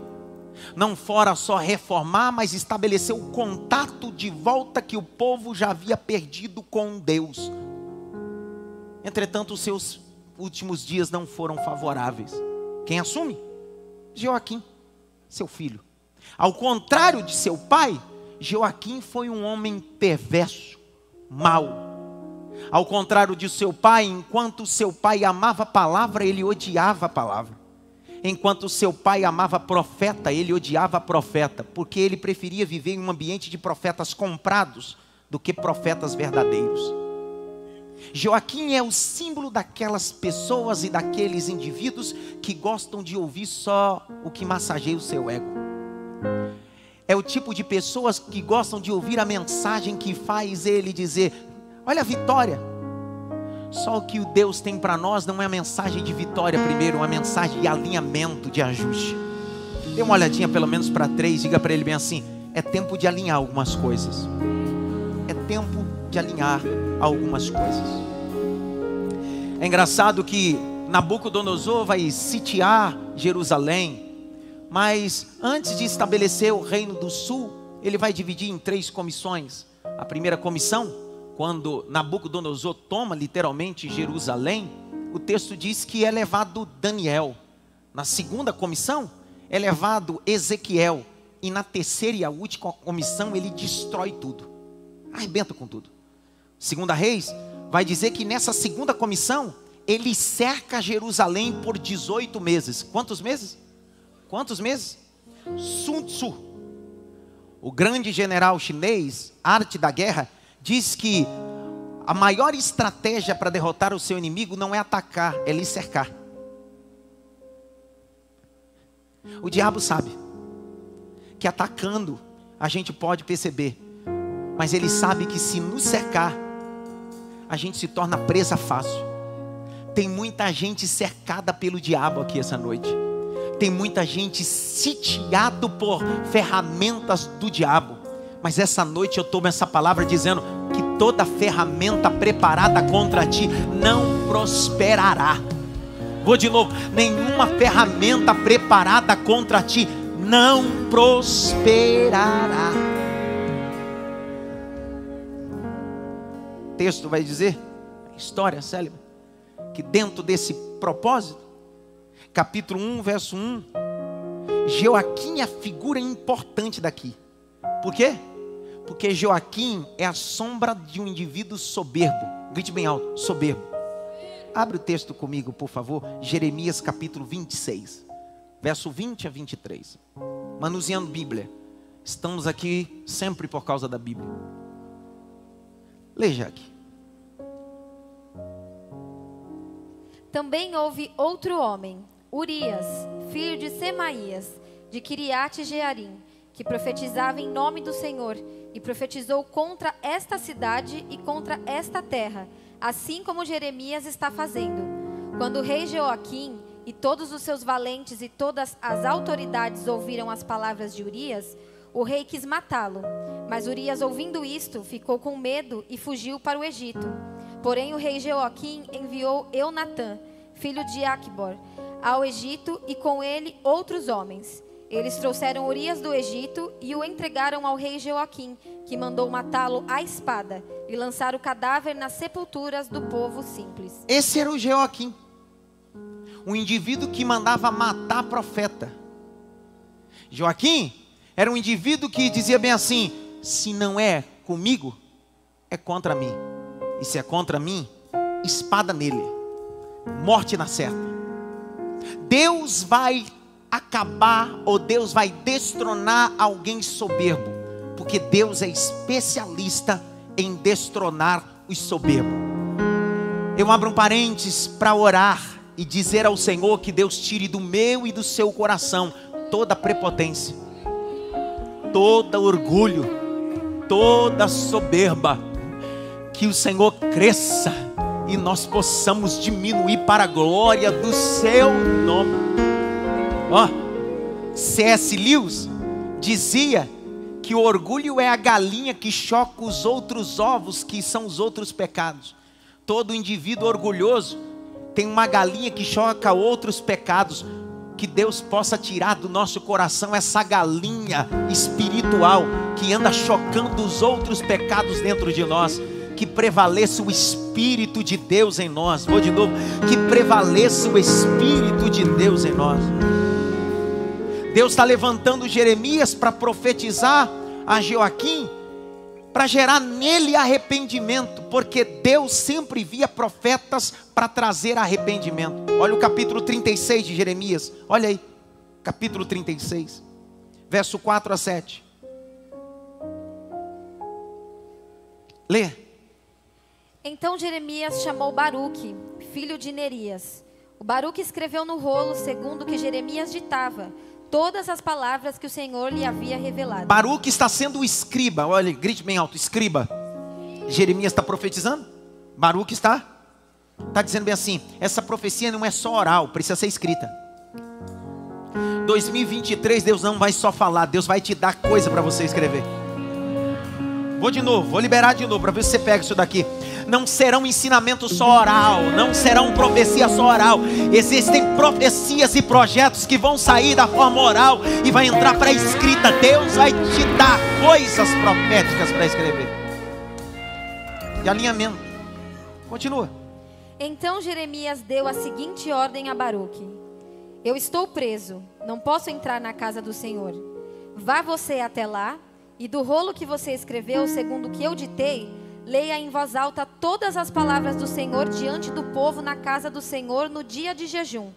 Não fora só reformar, mas estabeleceu o contato de volta que o povo já havia perdido com Deus. Entretanto, os seus últimos dias não foram favoráveis. Quem assume? Jeoaquim, seu filho. Ao contrário de seu pai, Jeoaquim foi um homem perverso, mau. Ao contrário de seu pai, enquanto seu pai amava a palavra, ele odiava a palavra. Enquanto seu pai amava profeta, ele odiava profeta, porque ele preferia viver em um ambiente de profetas comprados do que profetas verdadeiros. Jeoaquim é o símbolo daquelas pessoas e daqueles indivíduos que gostam de ouvir só o que massageia o seu ego. É o tipo de pessoas que gostam de ouvir a mensagem que faz ele dizer: olha a vitória. Só o que o Deus tem para nós não é a mensagem de vitória primeiro, é uma mensagem de alinhamento, de ajuste. Dê uma olhadinha pelo menos para 3, diga para ele bem assim: é tempo de alinhar algumas coisas. É tempo de alinhar algumas coisas. É engraçado que Nabucodonosor vai sitiar Jerusalém, mas antes de estabelecer o reino do sul, ele vai dividir em 3 comissões. A primeira comissão, quando Nabucodonosor toma literalmente Jerusalém, o texto diz que é levado Daniel. Na segunda comissão é levado Ezequiel. E na terceira e a última comissão ele destrói tudo, arrebenta com tudo. Segunda Reis vai dizer que nessa segunda comissão ele cerca Jerusalém por 18 meses. Quantos meses? Quantos meses? Sun Tzu, o grande general chinês, arte da guerra, diz que a maior estratégia para derrotar o seu inimigo não é atacar, é lhe cercar. O diabo sabe que atacando a gente pode perceber, mas ele sabe que se nos cercar, a gente se torna presa fácil. Tem muita gente cercada pelo diabo aqui essa noite. Tem muita gente sitiado por ferramentas do diabo. Mas essa noite eu tomo essa palavra dizendo que toda ferramenta preparada contra ti não prosperará. Vou de novo: nenhuma ferramenta preparada contra ti não prosperará. O texto vai dizer, história célebre, que dentro desse propósito, capítulo 1, verso 1, Jeoaquim é a figura importante daqui. Por quê? Porque Jeoaquim é a sombra de um indivíduo soberbo. Grite bem alto: soberbo. Abre o texto comigo, por favor. Jeremias capítulo 26, verso 20 a 23. Manuseando Bíblia. Estamos aqui sempre por causa da Bíblia. Leia aqui. Também houve outro homem, Urias, filho de Semaías, de Quiriate Jearim, que profetizava em nome do Senhor, e profetizou contra esta cidade e contra esta terra, assim como Jeremias está fazendo. Quando o rei Jeoaquim e todos os seus valentes e todas as autoridades ouviram as palavras de Urias, o rei quis matá-lo. Mas Urias, ouvindo isto, ficou com medo e fugiu para o Egito. Porém o rei Jeoaquim enviou Eunatã, filho de Aquibor, ao Egito, e com ele outros homens. Eles trouxeram Urias do Egito e o entregaram ao rei Jeoaquim, que mandou matá-lo à espada e lançar o cadáver nas sepulturas do povo simples. Esse era o Jeoaquim, um indivíduo que mandava matar profeta. Jeoaquim era um indivíduo que dizia bem assim: se não é comigo, é contra mim. E se é contra mim, espada nele, morte na certa. Deus vai acabar, ou Deus vai destronar alguém soberbo, porque Deus é especialista em destronar os soberbos. Eu abro um parênteses para orar e dizer ao Senhor que Deus tire do meu e do seu coração toda prepotência, todo orgulho, toda soberba. Que o Senhor cresça e nós possamos diminuir para a glória do seu nome. C.S. Lewis dizia que o orgulho é a galinha que choca os outros ovos, que são os outros pecados. Todo indivíduo orgulhoso tem uma galinha que choca outros pecados. Que Deus possa tirar do nosso coração essa galinha espiritual que anda chocando os outros pecados dentro de nós. Que prevaleça o Espírito de Deus em nós. Vou de novo. Que prevaleça o Espírito de Deus em nós. Deus está levantando Jeremias para profetizar a Joaquim, para gerar nele arrependimento, porque Deus sempre via profetas para trazer arrependimento. Olha o capítulo 36 de Jeremias, olha aí, capítulo 36, verso 4 a 7. Lê. Então Jeremias chamou Baruque, filho de Nerias. O Baruque escreveu no rolo, segundo o que Jeremias ditava, todas as palavras que o Senhor lhe havia revelado. Baruque está sendo o escriba. Olha, grite bem alto, escriba. Jeremias está profetizando. Baruque está dizendo bem assim: essa profecia não é só oral, precisa ser escrita. 2023 Deus não vai só falar, Deus vai te dar coisa para você escrever. Vou de novo, vou liberar de novo para ver se você pega isso daqui. Não serão ensinamentos só oral, não serão profecias só oral. Existem profecias e projetos que vão sair da forma oral e vai entrar para a escrita. Deus vai te dar coisas proféticas para escrever. E alinhamento. Continua. Então Jeremias deu a seguinte ordem a Baruque: eu estou preso, não posso entrar na casa do Senhor. Vá você até lá, e do rolo que você escreveu, segundo o que eu ditei, leia em voz alta todas as palavras do Senhor diante do povo na casa do Senhor no dia de jejum.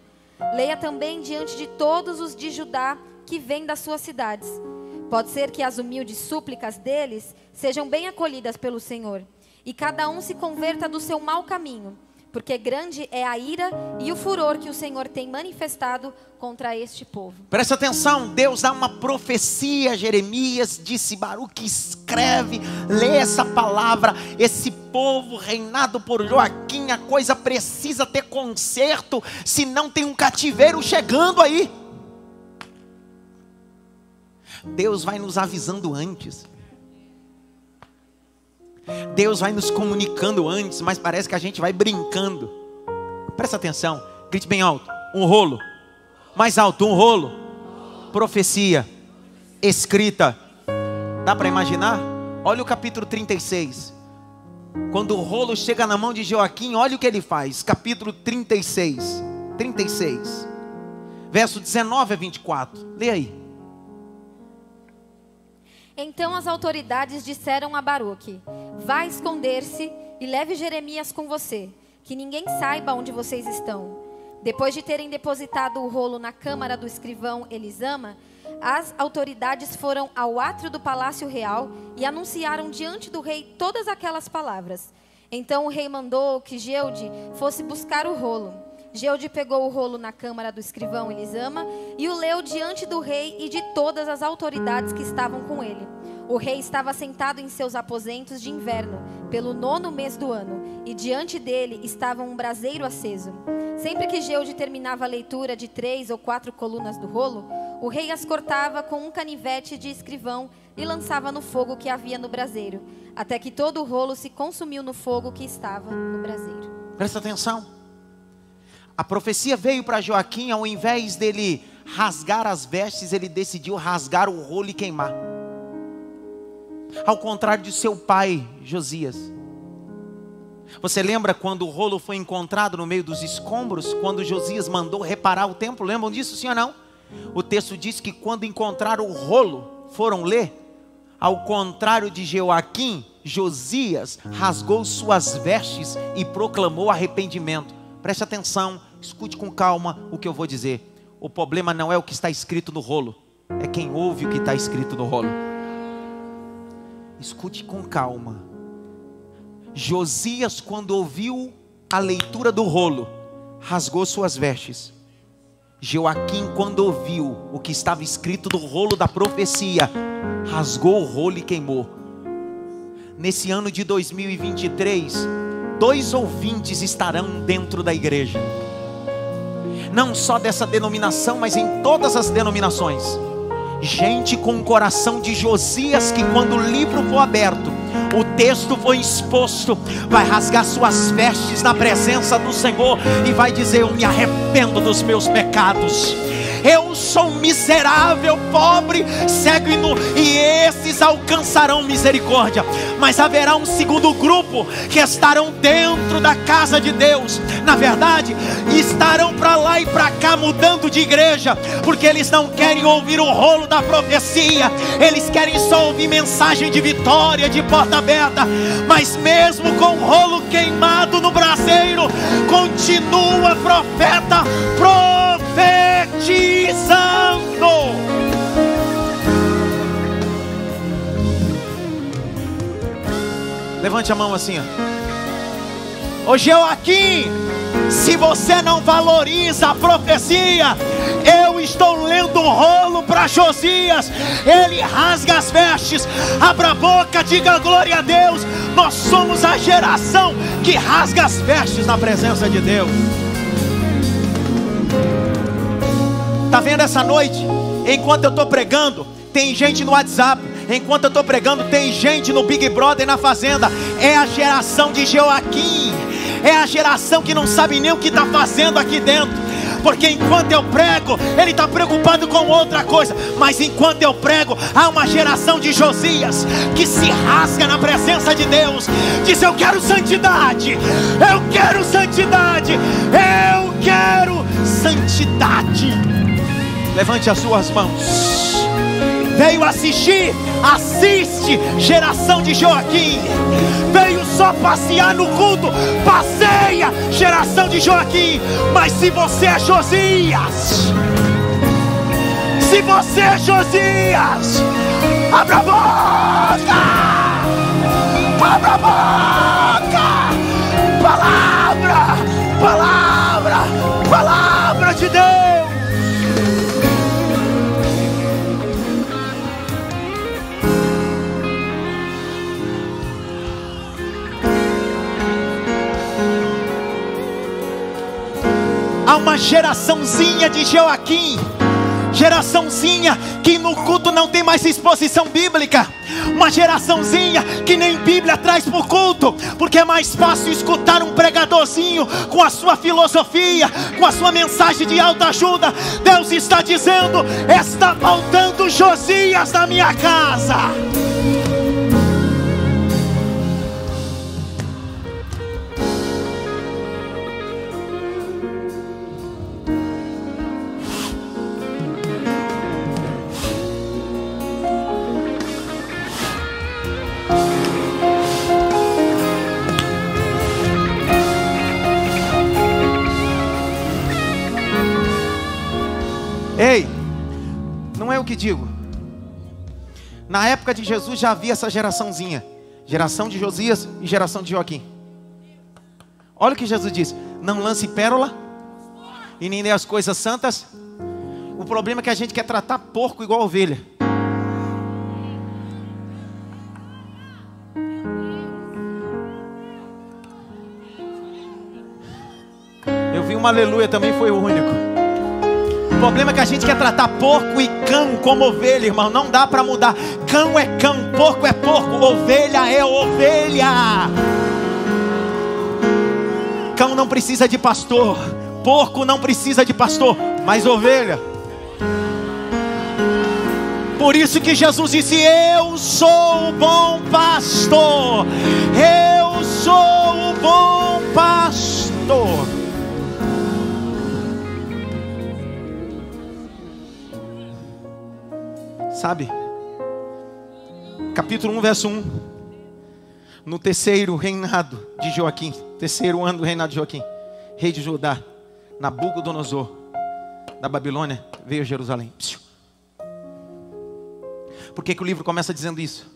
Leia também diante de todos os de Judá que vêm das suas cidades. Pode ser que as humildes súplicas deles sejam bem acolhidas pelo Senhor, e cada um se converta do seu mau caminho, porque grande é a ira e o furor que o Senhor tem manifestado contra este povo. Presta atenção, Deus dá uma profecia. Jeremias disse: Baruque, escreve, lê essa palavra. Esse povo reinado por Joaquim, a coisa precisa ter conserto, senão tem um cativeiro chegando aí. Deus vai nos avisando antes. Deus vai nos comunicando antes, mas parece que a gente vai brincando. Presta atenção, grite bem alto: um rolo. Mais alto: um rolo. Profecia escrita. Dá para imaginar? Olha o capítulo 36. Quando o rolo chega na mão de Joaquim, olha o que ele faz. Capítulo 36, verso 19 a 24. Lê aí. Então as autoridades disseram a Baruque: vá esconder-se e leve Jeremias com você, que ninguém saiba onde vocês estão. Depois de terem depositado o rolo na câmara do escrivão Elisama, as autoridades foram ao átrio do palácio real e anunciaram diante do rei todas aquelas palavras. Então o rei mandou que Jeude fosse buscar o rolo. Jeude pegou o rolo na câmara do escrivão Elisama e o leu diante do rei e de todas as autoridades que estavam com ele. O rei estava sentado em seus aposentos de inverno, pelo 9º mês do ano, e diante dele estava um braseiro aceso. Sempre que Jeude terminava a leitura de 3 ou 4 colunas do rolo, o rei as cortava com um canivete de escrivão e lançava no fogo que havia no braseiro, até que todo o rolo se consumiu no fogo que estava no braseiro. Presta atenção. A profecia veio para Joaquim, ao invés dele rasgar as vestes, ele decidiu rasgar o rolo e queimar. Ao contrário de seu pai, Josias. Você lembra quando o rolo foi encontrado no meio dos escombros? Quando Josias mandou reparar o templo? Lembram disso, sim ou não? O texto diz que quando encontraram o rolo, foram ler. Ao contrário de Joaquim, Josias rasgou suas vestes e proclamou arrependimento. Preste atenção, escute com calma o que eu vou dizer. O problema não é o que está escrito no rolo, é quem ouve o que está escrito no rolo. Escute com calma. Josias, quando ouviu a leitura do rolo, rasgou suas vestes. Joaquim, quando ouviu o que estava escrito do rolo da profecia, rasgou o rolo e queimou. Nesse ano de 2023, 2 ouvintes estarão dentro da igreja, não só dessa denominação, mas em todas as denominações. Gente com o coração de Josias, que quando o livro for aberto, o texto foi exposto, vai rasgar suas vestes na presença do Senhor e vai dizer: eu me arrependo dos meus pecados. Eu sou miserável, pobre, cego e nu, e esses alcançarão misericórdia. Mas haverá um segundo grupo que estarão dentro da casa de Deus. Na verdade, estarão para lá e para cá mudando de igreja, porque eles não querem ouvir o rolo da profecia. Eles querem só ouvir mensagem de vitória, de porta aberta. Mas mesmo com o rolo queimado no braseiro, continua profeta profetizando. Levante a mão assim, ó. Ô Joaquim, se você não valoriza a profecia, eu estou lendo um rolo para Josias. Ele rasga as vestes, abra a boca, diga glória a Deus. Nós somos a geração que rasga as vestes na presença de Deus. Está vendo essa noite? Enquanto eu estou pregando, tem gente no WhatsApp. Enquanto eu estou pregando, tem gente no Big Brother, na fazenda. É a geração de Joaquim. É a geração que não sabe nem o que está fazendo aqui dentro. Porque enquanto eu prego, ele está preocupado com outra coisa. Mas enquanto eu prego, há uma geração de Josias que se rasga na presença de Deus. Diz: eu quero santidade, eu quero santidade, eu quero santidade. Levante as suas mãos. Veio assistir, assiste, geração de Joaquim. Veio só passear no culto, passeia, geração de Joaquim. Mas se você é Josias, se você é Josias, abra a boca, abra a boca. Palavra, palavra, palavra de Deus. Há uma geraçãozinha de Joaquim, geraçãozinha que no culto não tem mais exposição bíblica, uma geraçãozinha que nem Bíblia traz para o culto, porque é mais fácil escutar um pregadorzinho com a sua filosofia, com a sua mensagem de autoajuda. Deus está dizendo: está faltando Josias na minha casa. Ei, não é eu que digo. Na época de Jesus já havia essa geraçãozinha, geração de Josias e geração de Joaquim. Olha o que Jesus diz: não lance pérola e nem dê as coisas santas. O problema é que a gente quer tratar porco igual ovelha. Eu vi uma aleluia também, foi o único. O problema é que a gente quer tratar porco e cão como ovelha, irmão. Não dá para mudar. Cão é cão, porco é porco, ovelha é ovelha. Cão não precisa de pastor, porco não precisa de pastor, mas ovelha. Por isso que Jesus disse: eu sou o bom pastor, eu sou o bom pastor. Sabe, capítulo 1, verso 1. No terceiro reinado de Joaquim, terceiro ano do reinado de Joaquim, rei de Judá, Nabucodonosor, da Babilônia, veio a Jerusalém. Por que o livro começa dizendo isso?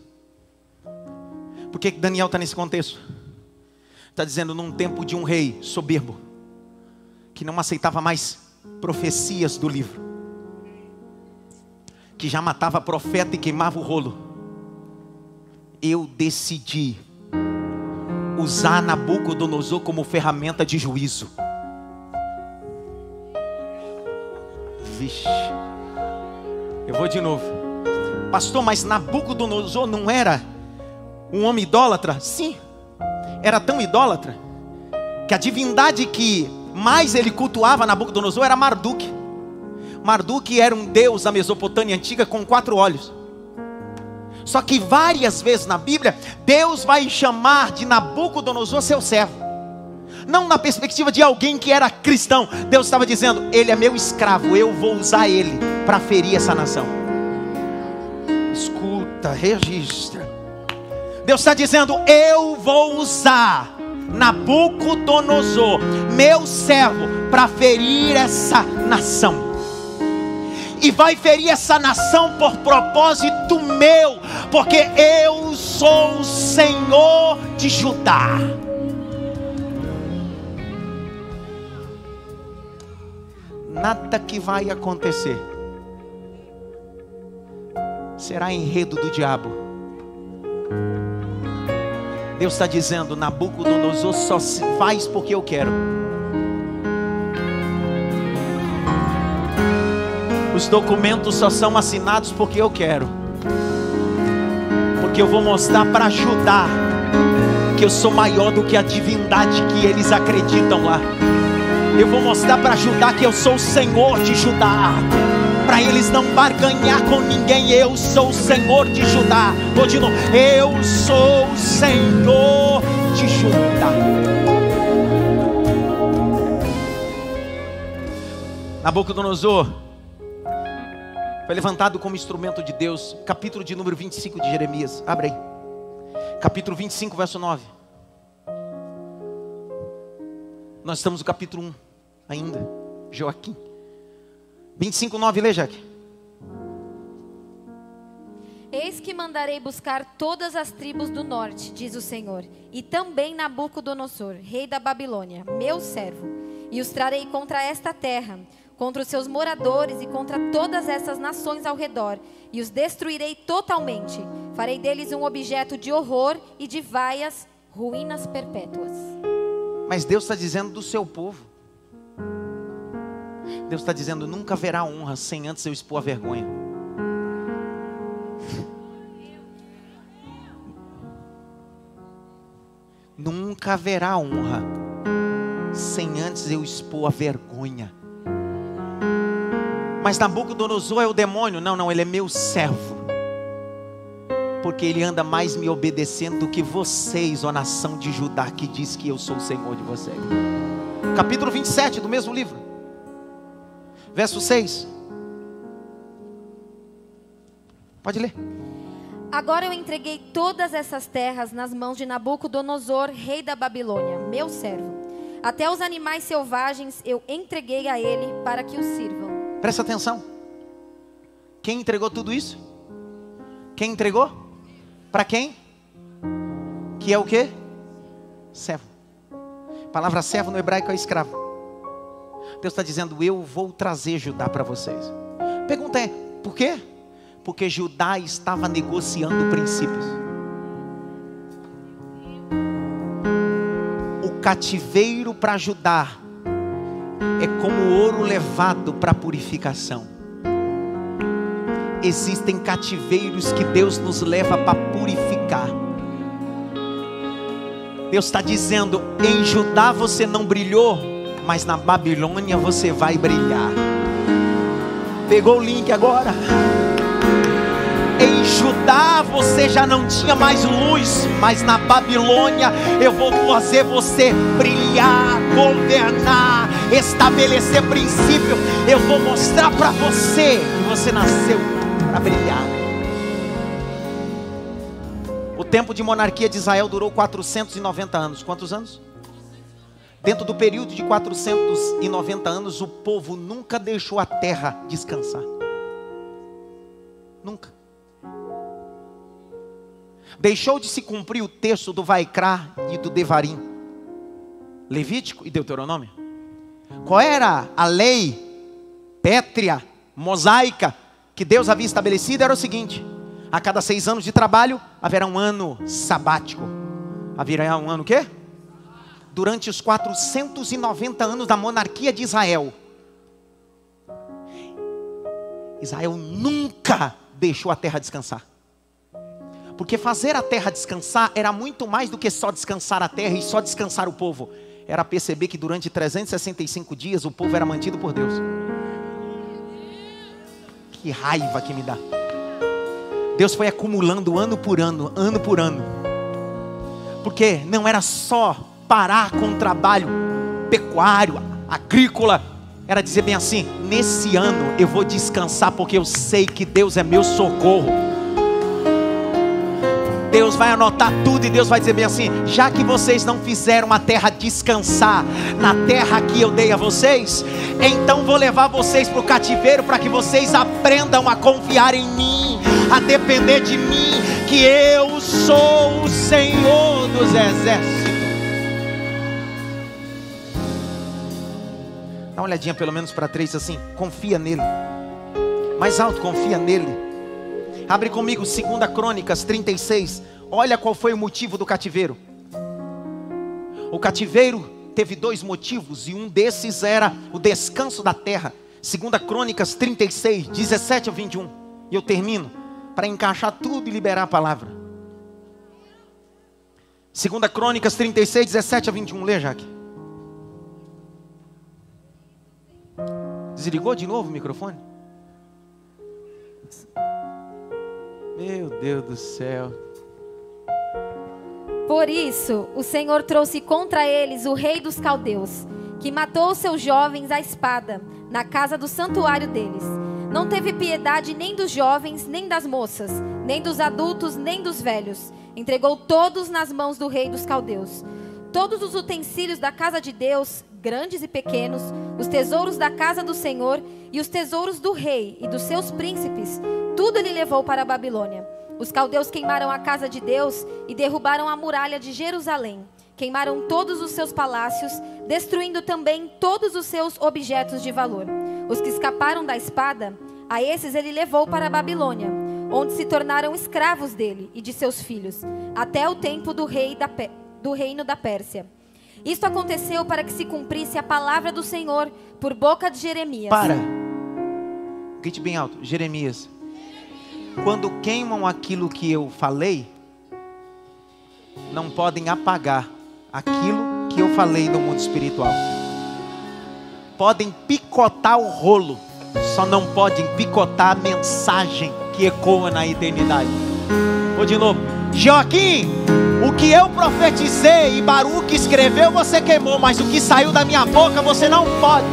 Por que Daniel está nesse contexto? Está dizendo, num tempo de um rei soberbo, que não aceitava mais profecias do livro, que já matava profeta e queimava o rolo, eu decidi usar Nabucodonosor como ferramenta de juízo. Vixe, eu vou de novo. Pastor, mas Nabucodonosor não era um homem idólatra? Sim, era tão idólatra que a divindade que mais ele cultuava Nabucodonosor era Marduk. Marduk era um deus da Mesopotâmia antiga com 4 olhos. Só que várias vezes na Bíblia, Deus vai chamar de Nabucodonosor seu servo. Não na perspectiva de alguém que era cristão. Deus estava dizendo, ele é meu escravo, eu vou usar ele para ferir essa nação. Escuta, registra. Deus está dizendo, eu vou usar Nabucodonosor, meu servo, para ferir essa nação. E vai ferir essa nação por propósito meu, porque eu sou o Senhor de Judá. Nada que vai acontecer será enredo do diabo. Deus está dizendo, Nabucodonosor só faz porque eu quero. Os documentos só são assinados porque eu quero. Porque eu vou mostrar para Judá que eu sou maior do que a divindade que eles acreditam lá. Eu vou mostrar para Judá que eu sou o Senhor de Judá. Para eles não barganhar com ninguém, eu sou o Senhor de Judá. Vou de novo, eu sou o Senhor de Judá. Nabucodonosor foi levantado como instrumento de Deus. Capítulo de número 25 de Jeremias. Abre aí. Capítulo 25, verso 9. Nós estamos no capítulo 1 ainda. Joaquim. 25, 9, lê, Jaque. Eis que mandarei buscar todas as tribos do norte, diz o Senhor, e também Nabucodonosor, rei da Babilônia, meu servo, e os trarei contra esta terra, contra os seus moradores e contra todas essas nações ao redor, e os destruirei totalmente. Farei deles um objeto de horror e de vaias, ruínas perpétuas. Mas Deus está dizendo do seu povo. Deus está dizendo, nunca haverá honra sem antes eu expor a vergonha. Nunca haverá honra sem antes eu expor a vergonha. Mas Nabucodonosor é o demônio? Não, ele é meu servo. Porque ele anda mais me obedecendo do que vocês, ó nação de Judá, que diz que eu sou o Senhor de vocês. Capítulo 27 do mesmo livro, verso 6. Pode ler. Agora eu entreguei todas essas terras nas mãos de Nabucodonosor, rei da Babilônia, meu servo. Até os animais selvagens eu entreguei a ele para que o sirvam. Presta atenção. Quem entregou tudo isso? Quem entregou? Para quem? Que é o quê? Servo. A palavra servo no hebraico é escravo. Deus está dizendo, eu vou trazer Judá para vocês. Pergunta é, por quê? Porque Judá estava negociando princípios. O cativeiro para Judá é como ouro levado para purificação. Existem cativeiros que Deus nos leva para purificar. Deus está dizendo, em Judá você não brilhou, mas na Babilônia você vai brilhar. Pegou o link agora? Em Judá você já não tinha mais luz, mas na Babilônia eu vou fazer você brilhar, governar, estabelecer princípio. Eu vou mostrar para você que você nasceu para brilhar. O tempo de monarquia de Israel durou 490 anos. Quantos anos? Dentro do período de 490 anos, o povo nunca deixou a terra descansar. Nunca. Deixou de se cumprir o texto do Vaikra e do Devarim. Levítico e Deuteronômio. Qual era a lei pétrea, mosaica, que Deus havia estabelecido? Era o seguinte: a cada 6 anos de trabalho, haverá um ano sabático. Haverá um ano o quê? Durante os 490 anos da monarquia de Israel, Israel nunca deixou a terra descansar. Porque fazer a terra descansar era muito mais do que só descansar a terra e só descansar o povo. Era perceber que durante 365 dias o povo era mantido por Deus. Que raiva que me dá. Deus foi acumulando ano por ano, ano por ano. Porque não era só parar com o trabalho pecuário, agrícola. Era dizer bem assim: nesse ano eu vou descansar porque eu sei que Deus é meu socorro. Deus vai anotar tudo e Deus vai dizer bem assim: já que vocês não fizeram a terra descansar na terra que eu dei a vocês, então vou levar vocês para o cativeiro para que vocês aprendam a confiar em mim, a depender de mim, que eu sou o Senhor dos exércitos. Dá uma olhadinha pelo menos para 3 assim: confia nele. Mais alto: confia nele. Abre comigo 2 Crônicas 36. Olha qual foi o motivo do cativeiro. O cativeiro teve 2 motivos, e um desses era o descanso da terra. 2 Crônicas 36, 17 a 21. E eu termino para encaixar tudo e liberar a palavra. 2 Crônicas 36, 17 a 21. Lê, Jaque. Desligou de novo o microfone? Meu Deus do céu. Por isso, o Senhor trouxe contra eles o rei dos caldeus, que matou seus jovens à espada, na casa do santuário deles. Não teve piedade nem dos jovens, nem das moças, nem dos adultos, nem dos velhos. Entregou todos nas mãos do rei dos caldeus. Todos os utensílios da casa de Deus, grandes e pequenos, os tesouros da casa do Senhor e os tesouros do rei e dos seus príncipes, tudo ele levou para a Babilônia. Os caldeus queimaram a casa de Deus e derrubaram a muralha de Jerusalém. Queimaram todos os seus palácios, destruindo também todos os seus objetos de valor. Os que escaparam da espada, a esses ele levou para a Babilônia, onde se tornaram escravos dele e de seus filhos, até o tempo do reino da Pérsia. Isto aconteceu para que se cumprisse a palavra do Senhor por boca de Jeremias. Para. Grite bem alto. Jeremias. Quando queimam aquilo que eu falei, não podem apagar aquilo que eu falei no mundo espiritual. Podem picotar o rolo, só não podem picotar a mensagem que ecoa na eternidade. Vou de novo. Joaquim, o que eu profetizei e Baruque escreveu, você queimou, mas o que saiu da minha boca você não pode.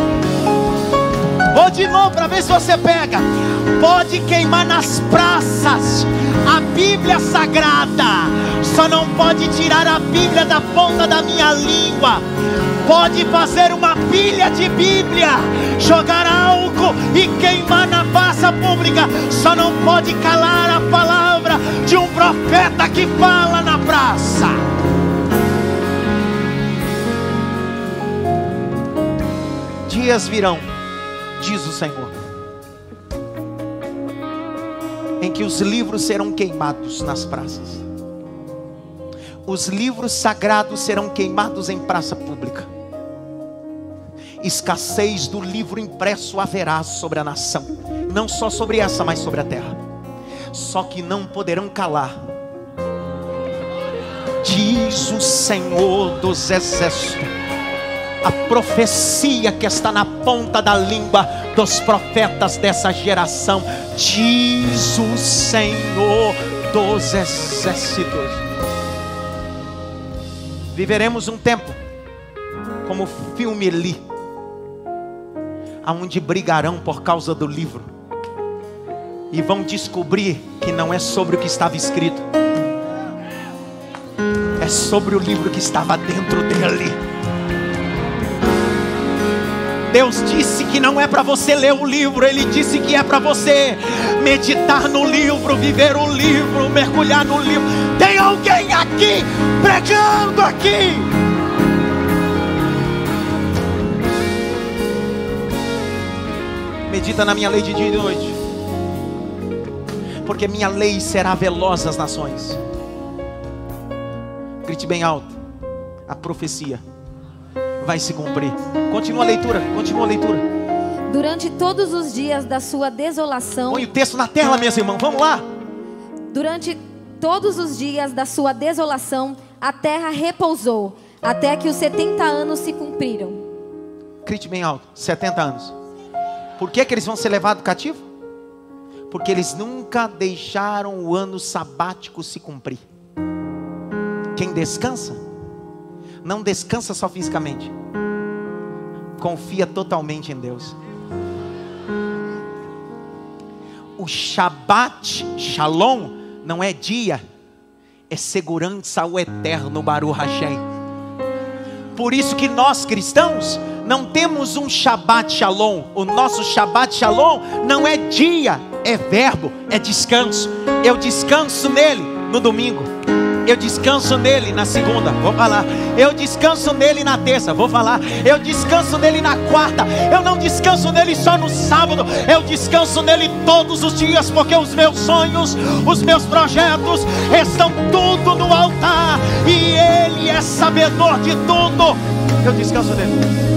Vou de novo para ver se você pega. Pode queimar nas praças a Bíblia Sagrada, só não pode tirar a Bíblia da ponta da minha língua. Pode fazer uma pilha de Bíblia, jogar álcool e queimar na praça pública, só não pode calar a palavra de um profeta que fala na praça. Dias virão, diz o Senhor, em que os livros serão queimados nas praças. Os livros sagrados serão queimados em praça pública. Escassez do livro impresso haverá sobre a nação, não só sobre essa, mas sobre a terra. Só que não poderão calar, diz o Senhor dos exércitos, a profecia que está na ponta da língua dos profetas dessa geração, diz o Senhor dos exércitos. Viveremos um tempo como o filme Eli, aonde brigarão por causa do livro e vão descobrir que não é sobre o que estava escrito, é sobre o livro que estava dentro dele. Deus disse que não é para você ler o livro, Ele disse que é para você meditar no livro, viver o livro, mergulhar no livro. Tem alguém aqui pregando aqui? medita na minha lei de dia e de noite, porque minha lei será veloz às nações. Grite bem alto: a profecia vai se cumprir. Continua a leitura, continua a leitura. Durante todos os dias da sua desolação. Põe o texto na tela, meus irmãos, vamos lá. Durante todos os dias da sua desolação, a terra repousou, até que os 70 anos se cumpriram. Grite bem alto: 70 anos. Por que eles vão ser levados cativo? Porque eles nunca deixaram o ano sabático se cumprir. Quem descansa, não descansa só fisicamente, confia totalmente em Deus. O Shabbat Shalom não é dia, é segurança ao eterno Baruch Hashem. Por isso que nós cristãos não temos um Shabbat Shalom. O nosso Shabbat Shalom não é dia, é verbo, é descanso. Eu descanso nele no domingo, eu descanso nele na segunda, vou falar. Eu descanso nele na terça, vou falar. Eu descanso nele na quarta. Eu não descanso nele só no sábado, eu descanso nele todos os dias, porque os meus sonhos, os meus projetos estão tudo no altar, e ele é sabedor de tudo. Eu descanso nele.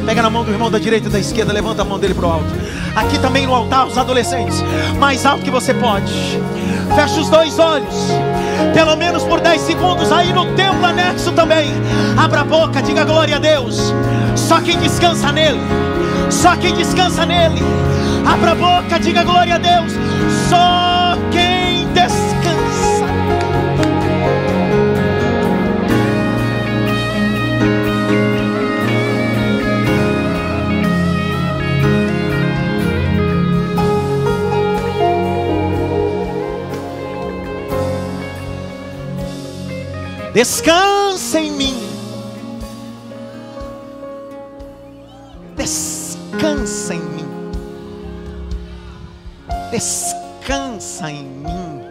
Pega na mão do irmão da direita e da esquerda, levanta a mão dele para o alto. Aqui também no altar, os adolescentes, mais alto que você pode. Fecha os dois olhos, pelo menos por 10 segundos. Aí no templo anexo também, abra a boca, diga glória a Deus. Só quem descansa nele, só quem descansa nele. Abra a boca, diga glória a Deus. Só quem descansa. Descansa em mim, descansa em mim, descansa em mim.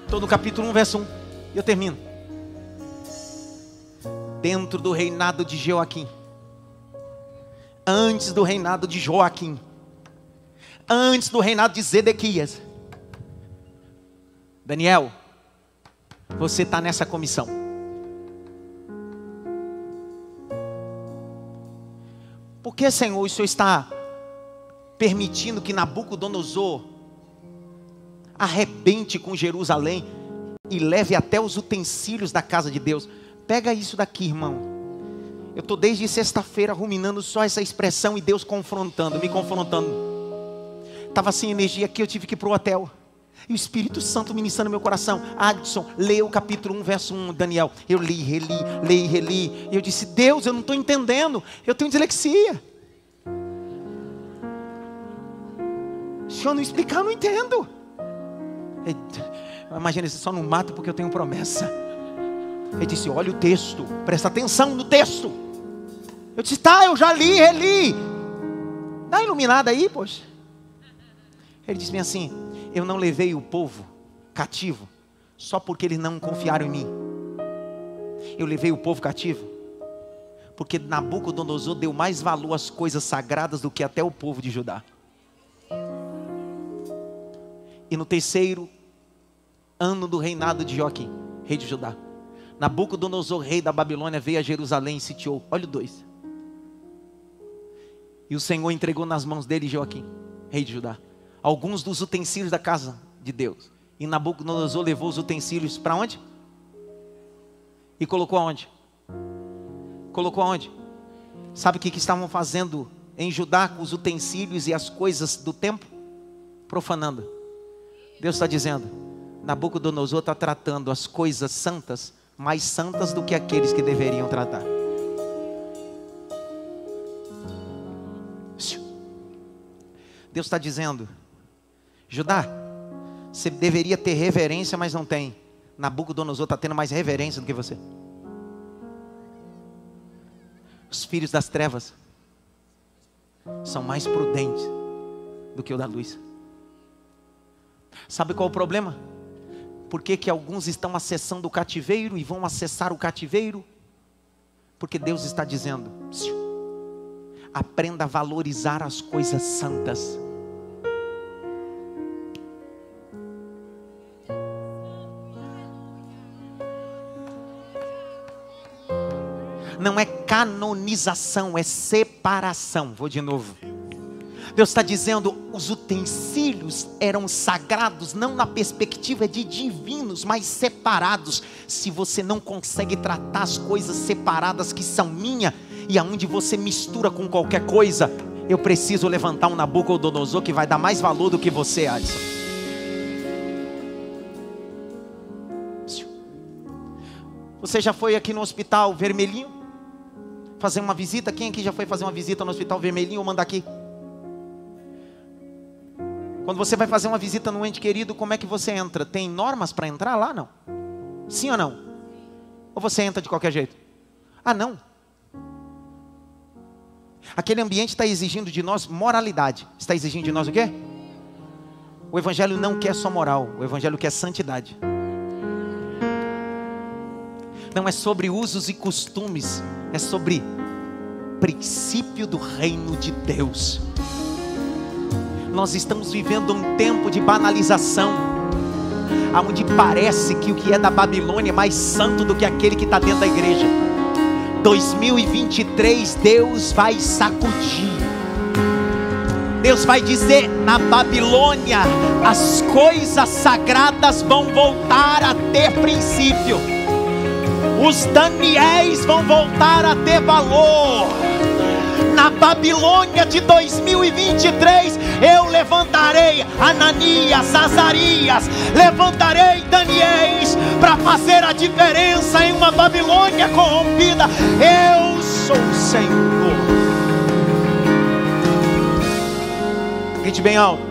Estou no capítulo 1, verso 1, e eu termino. Dentro do reinado de Joaquim, antes do reinado de Joaquim, antes do reinado de Zedequias, Daniel, você está nessa comissão. Por que, Senhor, o Senhor está permitindo que Nabucodonosor arrebente com Jerusalém e leve até os utensílios da casa de Deus? Pega isso daqui, irmão. Eu estou desde sexta-feira ruminando só essa expressão, e Deus confrontando, me confrontando. Estava sem energia aqui, eu tive que ir para o hotel. E o Espírito Santo ministrando no meu coração: Adson, leia o capítulo 1, verso 1, Daniel. Eu li, reli, leio, reli. E eu disse: Deus, eu não estou entendendo, eu tenho dislexia. O Senhor não explicar, eu não entendo. Imagina, você só não mata porque eu tenho promessa. Ele disse: olha o texto, presta atenção no texto. Eu disse: tá, eu já li, reli. Dá iluminada aí, poxa. Ele disse bem assim: eu não levei o povo cativo só porque eles não confiaram em mim. Eu levei o povo cativo porque Nabucodonosor deu mais valor às coisas sagradas do que até o povo de Judá. E no terceiro ano do reinado de Joaquim, rei de Judá, Nabucodonosor, rei da Babilônia, veio a Jerusalém e sitiou. Olha o 2. E o Senhor entregou nas mãos dele, Joaquim, rei de Judá, alguns dos utensílios da casa de Deus. E Nabucodonosor levou os utensílios para onde? E colocou aonde? Colocou aonde? Sabe o que estavam fazendo em Judá com os utensílios e as coisas do templo? Profanando. Deus está dizendo: Nabucodonosor está tratando as coisas santas mais santas do que aqueles que deveriam tratar. Deus está dizendo: Judá, você deveria ter reverência, mas não tem. Nabucodonosor está tendo mais reverência do que você. Os filhos das trevas são mais prudentes do que o da luz. Sabe qual é o problema? Por que alguns estão acessando o cativeiro e vão acessar o cativeiro? Porque Deus está dizendo: Aprenda a valorizar as coisas santas. Não é canonização, é separação. Vou de novo. Deus está dizendo, os utensílios eram sagrados, não na perspectiva de divinos, mas separados. Se você não consegue tratar as coisas separadas que são minhas, e aonde você mistura com qualquer coisa, eu preciso levantar um Nabucodonosor que vai dar mais valor do que você, Adson. Você já foi aqui no Hospital Vermelhinho? Fazer uma visita? Quem aqui já foi fazer uma visita no Hospital Vermelhinho? Ou mandar aqui? Quando você vai fazer uma visita no ente querido, como é que você entra? Tem normas para entrar lá, não? Sim ou não? Ou você entra de qualquer jeito? Ah, não. Aquele ambiente está exigindo de nós moralidade. Está exigindo de nós o quê? O Evangelho não quer só moral. O Evangelho quer santidade. Não é sobre usos e costumes. É sobre princípio do reino de Deus. Nós estamos vivendo um tempo de banalização, onde parece que o que é da Babilônia é mais santo do que aquele que está dentro da igreja. 2023, Deus vai sacudir. Deus vai dizer, na Babilônia, as coisas sagradas vão voltar a ter princípio. Os Daniéis vão voltar a ter valor. Na Babilônia de 2023, eu levantarei Ananias, Azarias, levantarei Daniéis para fazer a diferença em uma Babilônia corrompida. Eu sou o Senhor. Grite bem alto.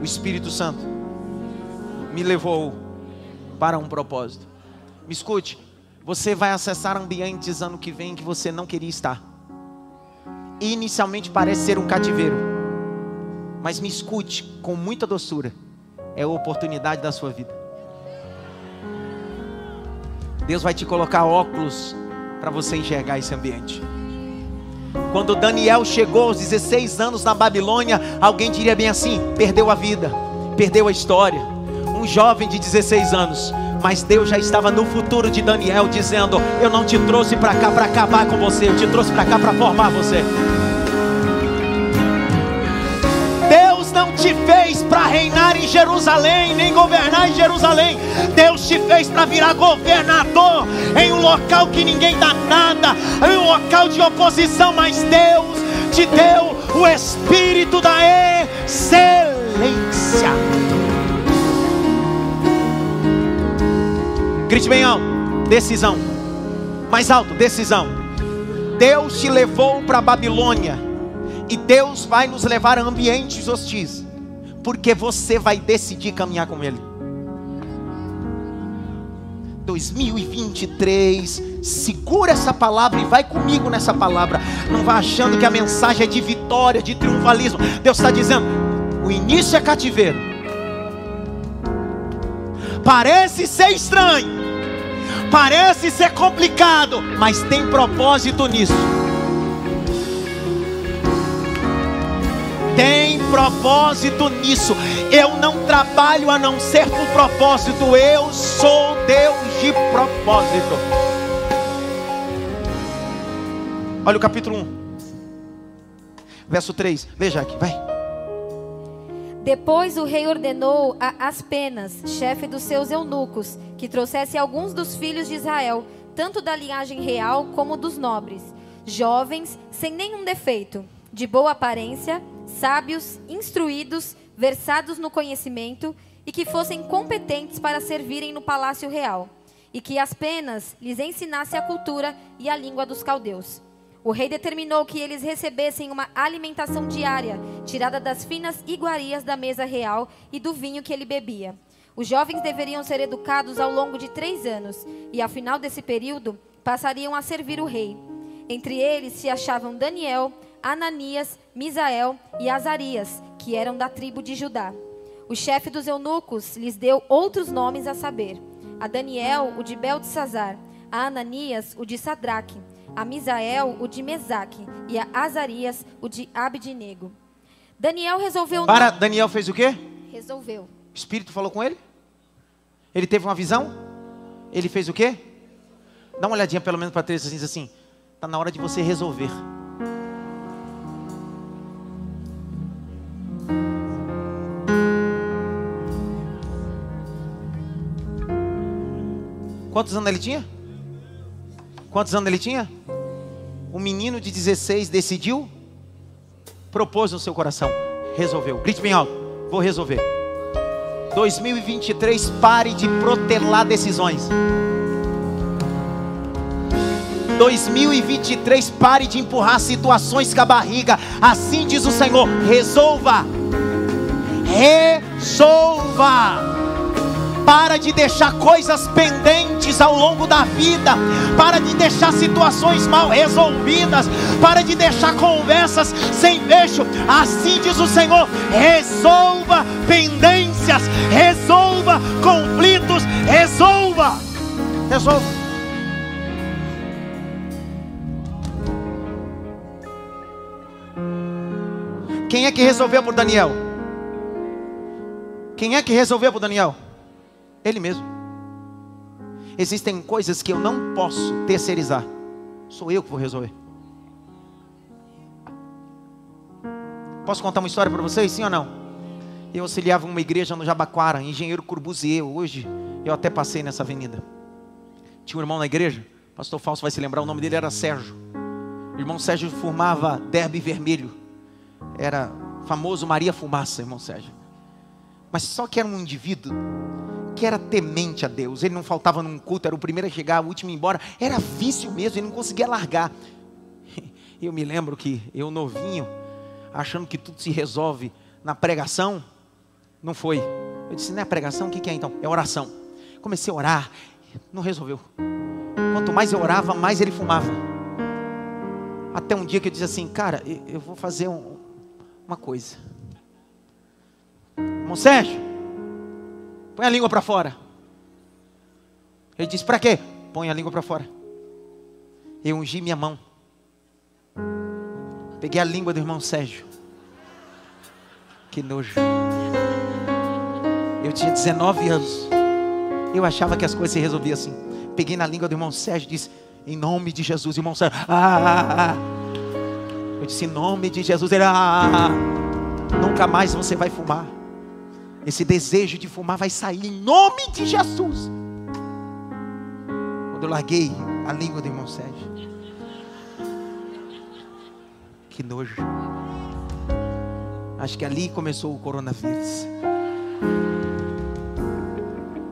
O Espírito Santo me levou para um propósito. Me escute, você vai acessar ambientes ano que vem que você não queria estar. Inicialmente parece ser um cativeiro, mas me escute com muita doçura, é a oportunidade da sua vida. Deus vai te colocar óculos para você enxergar esse ambiente. Quando Daniel chegou aos 16 anos na Babilônia, alguém diria bem assim, perdeu a vida, perdeu a história. Um jovem de 16 anos, mas Deus já estava no futuro de Daniel, dizendo, eu não te trouxe para cá para acabar com você, eu te trouxe para cá para formar você. Deus não te fez para reinar em Jerusalém, nem governar em Jerusalém. Deus te fez para virar governador em um local que ninguém dá nada, em um local de oposição, mas Deus te deu o espírito da excelência. Grite bem alto, decisão. Mais alto, decisão. Deus te levou para a Babilônia, e Deus vai nos levar a ambientes hostis, porque você vai decidir caminhar com Ele. 2023, segura essa palavra e vai comigo nessa palavra. Não vá achando que a mensagem é de vitória, de triunfalismo. Deus está dizendo, o início é cativeiro. Parece ser estranho, parece ser complicado, mas tem propósito nisso. Tem propósito nisso. Eu não trabalho a não ser por propósito. Eu sou Deus de propósito. Olha o capítulo 1, verso 3. Veja aqui, vai. Depois o rei ordenou a Aspenas, chefe dos seus eunucos, que trouxesse alguns dos filhos de Israel, tanto da linhagem real como dos nobres, jovens, sem nenhum defeito, de boa aparência, sábios, instruídos, versados no conhecimento, e que fossem competentes para servirem no palácio real, e que Aspenas lhes ensinasse a cultura e a língua dos caldeus. O rei determinou que eles recebessem uma alimentação diária, tirada das finas iguarias da mesa real e do vinho que ele bebia. Os jovens deveriam ser educados ao longo de 3 anos, e ao final desse período, passariam a servir o rei. Entre eles se achavam Daniel, Ananias, Misael e Azarias, que eram da tribo de Judá. O chefe dos eunucos lhes deu outros nomes a saber: a Daniel, o de Beltesazar; a Ananias, o de Sadraque; a Misael, o de Mesaque, e a Azarias, o de Abednego. Daniel resolveu... Daniel fez o quê? Resolveu. O Espírito falou com ele? Ele teve uma visão? Ele fez o quê? Dá uma olhadinha pelo menos para três assim, está na hora de você resolver. Quantos anos ele tinha? Quantos anos ele tinha? Um menino de 16 decidiu, propôs no seu coração, resolveu. Grite bem alto, vou resolver. 2023, pare de protelar decisões. 2023, pare de empurrar situações com a barriga. Assim diz o Senhor, resolva. Resolva. Para de deixar coisas pendentes ao longo da vida. Para de deixar situações mal resolvidas. Para de deixar conversas sem fecho. Assim diz o Senhor, resolva pendências. Resolva conflitos. Resolva. Resolva. Quem é que resolveu por Daniel? Quem é que resolveu por Daniel? Ele mesmo. Existem coisas que eu não posso terceirizar. Sou eu que vou resolver. Posso contar uma história para vocês, sim ou não? Eu auxiliava uma igreja no Jabaquara, Engenheiro Corbusier. Hoje eu até passei nessa avenida. Tinha um irmão na igreja, pastor Fausto vai se lembrar, o nome dele era Sérgio. O irmão Sérgio fumava derby vermelho. Era famoso Maria Fumaça, irmão Sérgio. Mas só que era um indivíduo que era temente a Deus. Ele não faltava num culto, era o primeiro a chegar, o último a ir embora. Era vício mesmo, ele não conseguia largar. Eu me lembro que eu novinho, achando que tudo se resolve na pregação, não foi. Eu disse, não é pregação, o que é então? É oração. Comecei a orar, não resolveu. Quanto mais eu orava, mais ele fumava. Até um dia que eu disse assim, cara, eu vou fazer uma coisa. Irmão Sérgio, põe a língua para fora. Ele disse, para quê? Põe a língua para fora. Eu ungi minha mão. Peguei a língua do irmão Sérgio. Que nojo. Eu tinha 19 anos. Eu achava que as coisas se resolviam assim. Peguei na língua do irmão Sérgio e disse, em nome de Jesus, irmão Sérgio. Eu disse, em nome de Jesus. Ele, nunca mais você vai fumar. Esse desejo de fumar vai sair em nome de Jesus. Quando eu larguei a língua do irmão Sérgio, que nojo. Acho que ali começou o coronavírus.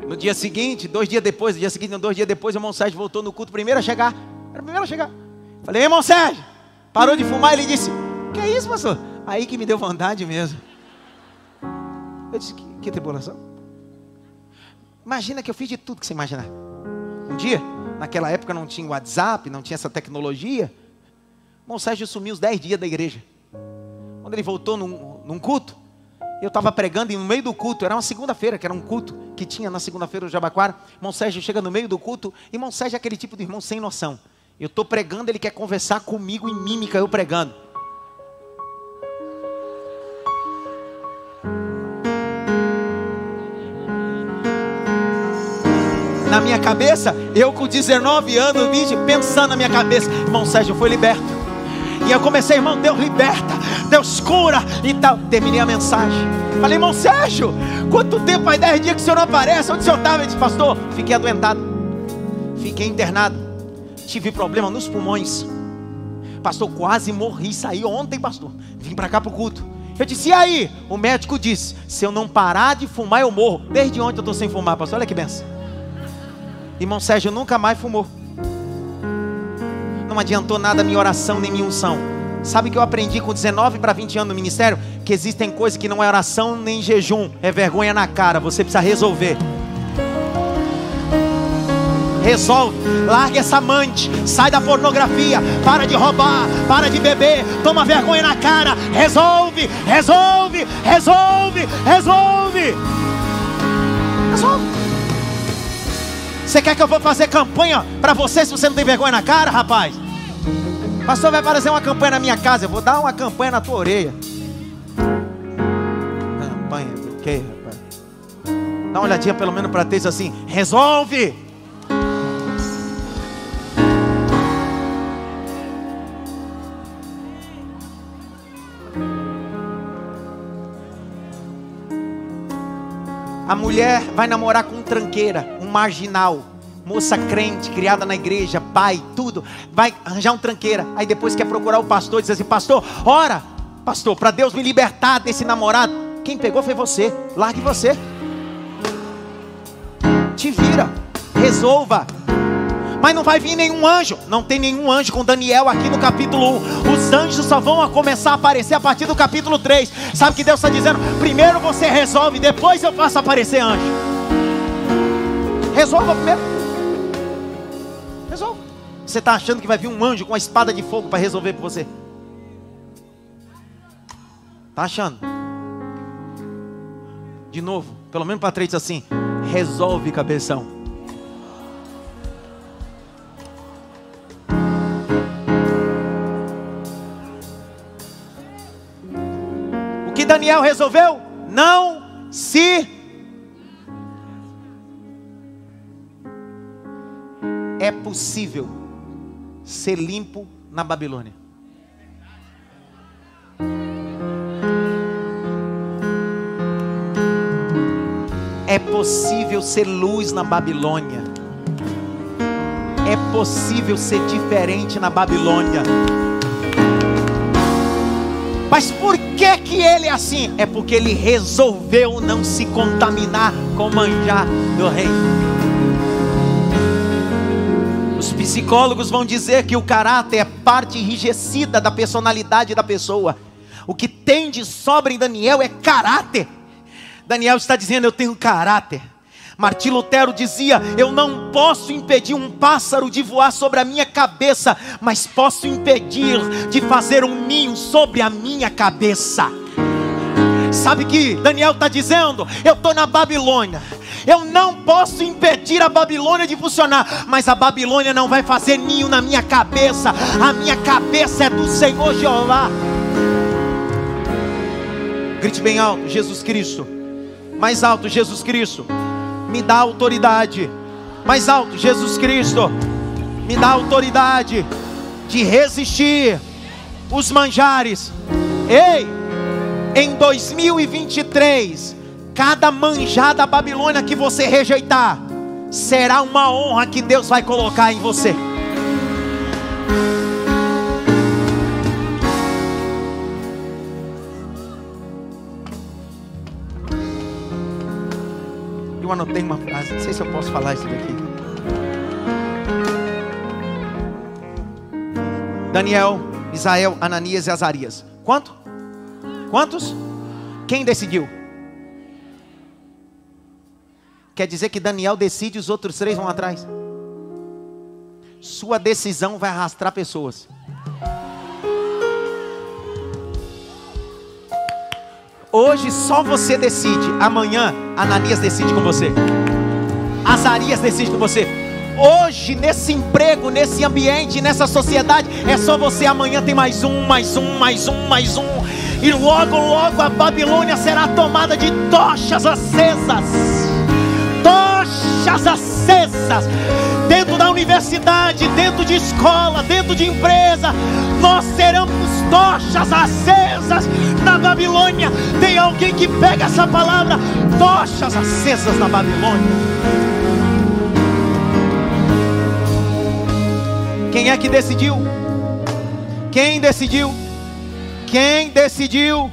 No dia seguinte, 2 dias depois, o irmão Sérgio voltou no culto, primeiro a chegar. Era o primeiro a chegar. Falei, irmão Sérgio, parou de fumar? Ele disse, que é isso, pastor? Aí que me deu vontade mesmo. Eu disse, que tribulação? Imagina que eu fiz de tudo que você imaginar. Um dia, naquela época não tinha WhatsApp, não tinha essa tecnologia. O irmão Sérgio sumiu os 10 dias da igreja. Quando ele voltou num culto, eu estava pregando e no meio do culto, era uma segunda-feira, que era um culto que tinha na segunda-feira no Jabaquara. O irmão Sérgio chega no meio do culto. Irmão Sérgio é aquele tipo de irmão sem noção. Eu estou pregando, ele quer conversar comigo em mímica, eu pregando. Na minha cabeça, eu com 19 anos, 20, pensando na minha cabeça, irmão Sérgio foi liberto. E eu comecei, irmão, Deus liberta, Deus cura e tal. Terminei a mensagem. Falei, irmão Sérgio, quanto tempo faz 10 dias que o senhor não aparece? Onde o senhor estava? Ele disse, pastor, fiquei adoentado. Fiquei internado. Tive problema nos pulmões. Pastor, quase morri, saí ontem, pastor. Vim para cá para o culto. Eu disse, e aí? O médico disse, se eu não parar de fumar, eu morro. Desde ontem eu estou sem fumar, pastor, olha que benção. Irmão Sérgio nunca mais fumou. Não adiantou nada a minha oração nem minha unção. Sabe que eu aprendi com 19 para 20 anos no ministério? Que existem coisas que não é oração nem jejum, é vergonha na cara. Você precisa resolver. Resolve, larga essa amante, sai da pornografia, para de roubar, para de beber, toma vergonha na cara. Resolve, resolve, resolve, resolve. Resolve. Você quer que eu vou fazer campanha para você se você não tem vergonha na cara, rapaz? Pastor, vai aparecer uma campanha na minha casa. Eu vou dar uma campanha na tua orelha. Campanha do quê, rapaz? Dá uma olhadinha pelo menos para texto assim. Resolve! A mulher vai namorar com um tranqueira, um marginal, moça crente, criada na igreja, pai, tudo. Vai arranjar um tranqueira. Aí depois quer procurar o pastor e diz assim: pastor, ora, pastor, para Deus me libertar desse namorado. Quem pegou foi você. Largue você. Te vira, resolva. Mas não vai vir nenhum anjo. Não tem nenhum anjo com Daniel aqui no capítulo 1. Os anjos só vão começar a aparecer a partir do capítulo 3. Sabe o que Deus está dizendo? Primeiro você resolve, depois eu faço aparecer anjo. Resolva primeiro. Resolva. Você está achando que vai vir um anjo com a espada de fogo para resolver por você? Está achando? De novo, pelo menos para 3 diz assim: resolve, cabeção. O que Daniel resolveu? Não se... É possível ser limpo na Babilônia. É possível ser luz na Babilônia. É possível ser diferente na Babilônia. Mas por que ele é assim? É porque ele resolveu não se contaminar com o manjar do rei. Os psicólogos vão dizer que o caráter é parte enrijecida da personalidade da pessoa. O que tem de sobra em Daniel é caráter. Daniel está dizendo: eu tenho caráter. Martim Lutero dizia: eu não posso impedir um pássaro de voar sobre a minha cabeça, mas posso impedir de fazer um ninho sobre a minha cabeça. Sabe o que Daniel está dizendo? Eu estou na Babilônia. Eu não posso impedir a Babilônia de funcionar, mas a Babilônia não vai fazer ninho na minha cabeça. A minha cabeça é do Senhor Jeová. Grite bem alto: Jesus Cristo. Mais alto: Jesus Cristo me dá autoridade. Mais alto: Jesus Cristo me dá autoridade de resistir os manjares. Ei, em 2023, cada manjar da Babilônia que você rejeitar será uma honra que Deus vai colocar em você. Eu anotei uma frase, não sei se eu posso falar isso daqui. Daniel, Misael, Ananias e Azarias. Quantos? Quem decidiu? Quer dizer que Daniel decide e os outros 3 vão atrás? Sua decisão vai arrastar pessoas. Hoje só você decide. Amanhã Ananias decide com você. Azarias decide com você. Hoje nesse emprego, nesse ambiente, nessa sociedade, é só você. Amanhã tem mais um. E logo a Babilônia será tomada de tochas acesas. Tochas acesas. Dentro da universidade, dentro de escola, dentro de empresa, nós seremos tochas acesas na Babilônia. Tem alguém que pega essa palavra? Tochas acesas na Babilônia. Quem é que decidiu? Quem decidiu? Quem decidiu?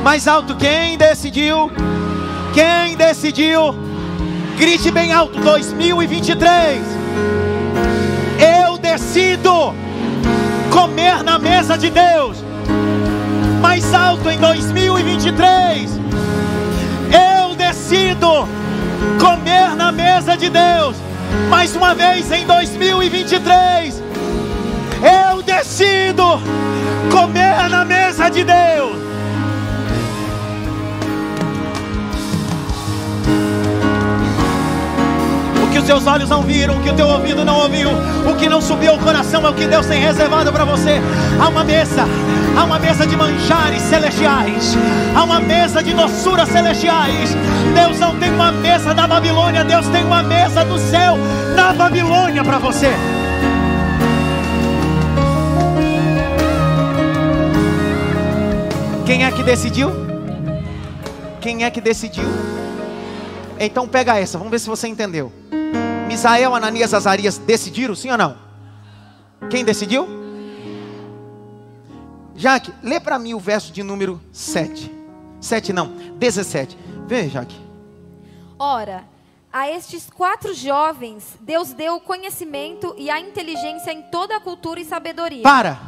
Mais alto: quem decidiu? Quem decidiu? Grite bem alto: 2023. Eu decido comer na mesa de Deus. Mais alto: em 2023. Eu decido comer na mesa de Deus. Mais uma vez: em 2023. Eu decido comer na mesa de Deus. O que os seus olhos não viram, o que o teu ouvido não ouviu, o que não subiu ao coração é o que Deus tem reservado para você. Há uma mesa de manjares celestiais, há uma mesa de doçuras celestiais. Deus não tem uma mesa da Babilônia, Deus tem uma mesa do céu na Babilônia para você. Quem é que decidiu? Quem é que decidiu? Então pega essa, vamos ver se você entendeu. Misael, Ananias, Azarias decidiram, sim ou não? Quem decidiu? Jaque, lê para mim o verso de número 7. 7 não, 17. Vê, Jaque. Ora, a estes 4 jovens, Deus deu o conhecimento e a inteligência em toda a cultura e sabedoria. Para!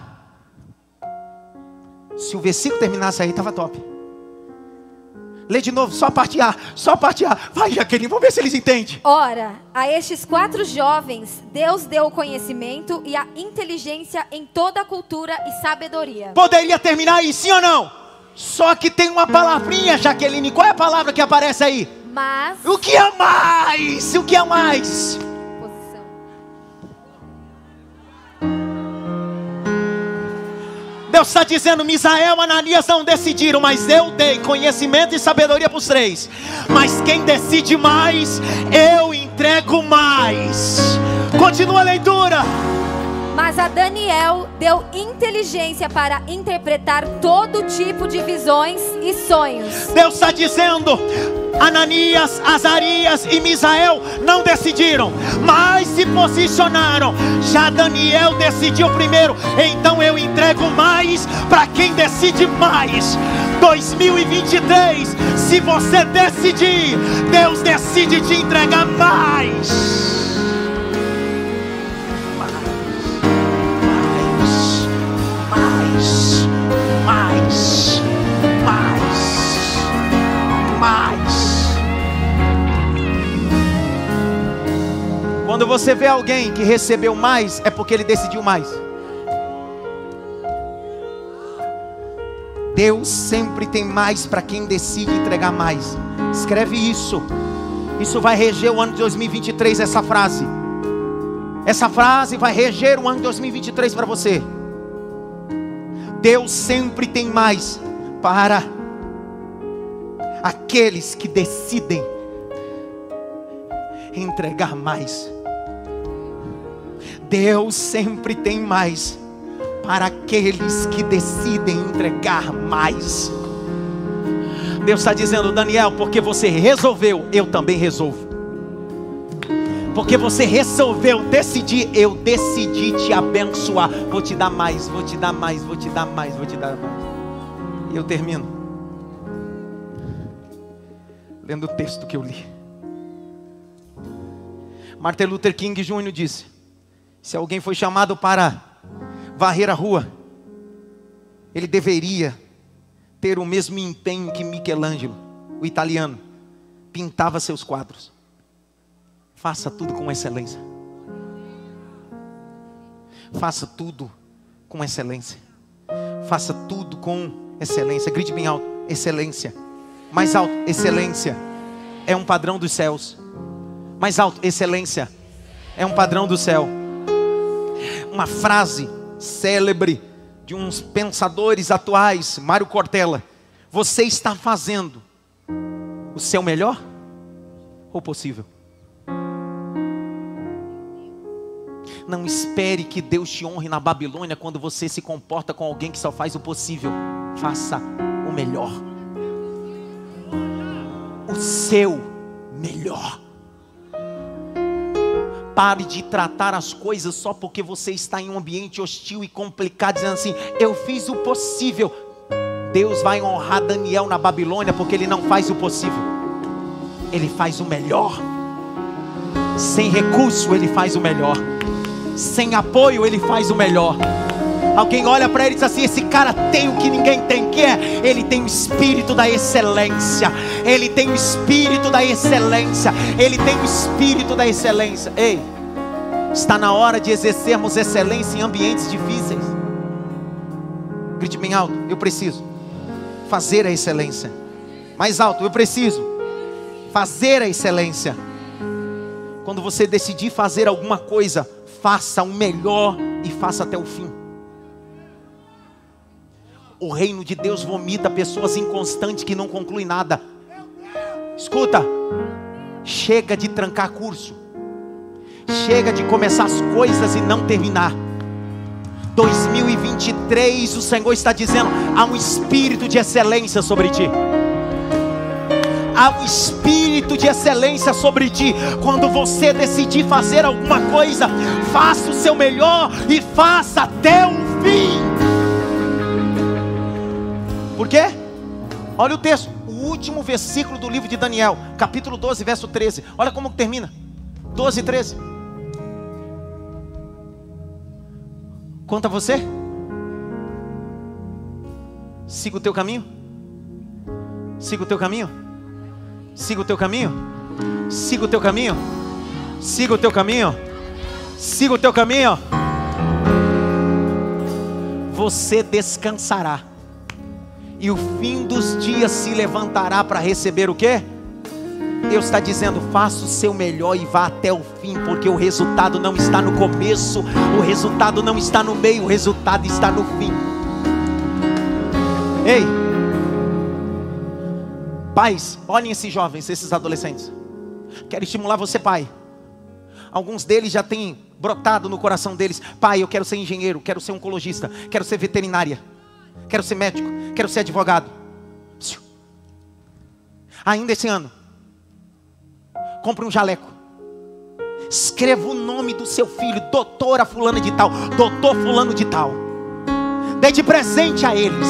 Se o versículo terminasse aí, estava top. Lê de novo, só a parte A, só a parte A. Vai, Jaqueline, vamos ver se eles entendem. Ora, a estes 4 jovens, Deus deu o conhecimento e a inteligência em toda a cultura e sabedoria. Poderia terminar aí, sim ou não? Só que tem uma palavrinha, Jaqueline. Qual é a palavra que aparece aí? Mas... O que é mais? O que é mais? Posição. Deus está dizendo, Misael, Ananias não decidiram, mas eu dei conhecimento e sabedoria para os 3. Mas quem decide mais, eu entrego mais. Continua a leitura. Mas a Daniel deu inteligência para interpretar todo tipo de visões e sonhos. Deus está dizendo, Ananias, Azarias e Misael não decidiram, mas se posicionaram. Já Daniel decidiu primeiro, então eu entrego mais para quem decide mais. 2023, se você decidir, Deus decide te entregar mais. Quando você vê alguém que recebeu mais, é porque ele decidiu mais. Deus sempre tem mais para quem decide entregar mais. Escreve isso. Isso vai reger o ano de 2023, essa frase. Essa frase vai reger o ano de 2023 para você. Deus sempre tem mais para aqueles que decidem entregar mais. Deus sempre tem mais para aqueles que decidem entregar mais. Deus está dizendo, Daniel, porque você resolveu, eu também resolvo. Porque você resolveu decidir, eu decidi te abençoar. Vou te dar mais, vou te dar mais, vou te dar mais, vou te dar mais. E eu termino lendo o texto que eu li. Martin Luther King Jr. disse: se alguém foi chamado para varrer a rua, ele deveria ter o mesmo empenho que Michelangelo, o italiano, pintava seus quadros. Faça tudo com excelência. Faça tudo com excelência. Faça tudo com excelência. Grite bem alto: excelência. Mais alto: excelência. É um padrão dos céus. Mais alto: excelência. É um padrão do céu. Uma frase célebre de uns pensadores atuais, Mário Cortella: você está fazendo o seu melhor ou possível? Não espere que Deus te honre na Babilônia quando você se comporta com alguém que só faz o possível. Faça o melhor. O seu melhor. Pare de tratar as coisas só porque você está em um ambiente hostil e complicado, dizendo assim: eu fiz o possível. Deus vai honrar Daniel na Babilônia porque ele não faz o possível. Ele faz o melhor. Sem recurso ele faz o melhor. Sem apoio ele faz o melhor. Alguém olha para ele e diz assim: esse cara tem o que ninguém tem. Que é? Ele tem o espírito da excelência. Ele tem o espírito da excelência. Ele tem o espírito da excelência. Ei, está na hora de exercermos excelência em ambientes difíceis. Grite bem alto: eu preciso fazer a excelência. Mais alto: eu preciso fazer a excelência. Quando você decidir fazer alguma coisa, faça o melhor e faça até o fim. O reino de Deus vomita pessoas inconstantes que não concluem nada. Escuta, chega de trancar curso. Chega de começar as coisas e não terminar. 2023, o Senhor está dizendo: há um espírito de excelência sobre ti. Há um espírito de excelência sobre ti. Quando você decidir fazer alguma coisa, faça o seu melhor e faça até o fim. Por quê? Olha o texto, o último versículo do livro de Daniel, capítulo 12, verso 13. Olha como termina, 12 e 13. Conta você. Siga o teu caminho. Siga o teu caminho. Siga o teu caminho. Siga o teu caminho. Siga o teu caminho. Siga o teu caminho. Você descansará, e o fim dos dias se levantará para receber o quê? Deus está dizendo: faça o seu melhor e vá até o fim, porque o resultado não está no começo, o resultado não está no meio, o resultado está no fim. Ei, pais, olhem esses jovens, esses adolescentes. Quero estimular você, pai. Alguns deles já têm brotado no coração deles: pai, eu quero ser engenheiro, quero ser oncologista, quero ser veterinária, quero ser médico, quero ser advogado. Ainda esse ano, compre um jaleco, escreva o nome do seu filho: doutora fulana de tal, doutor fulano de tal. Dê de presente a eles,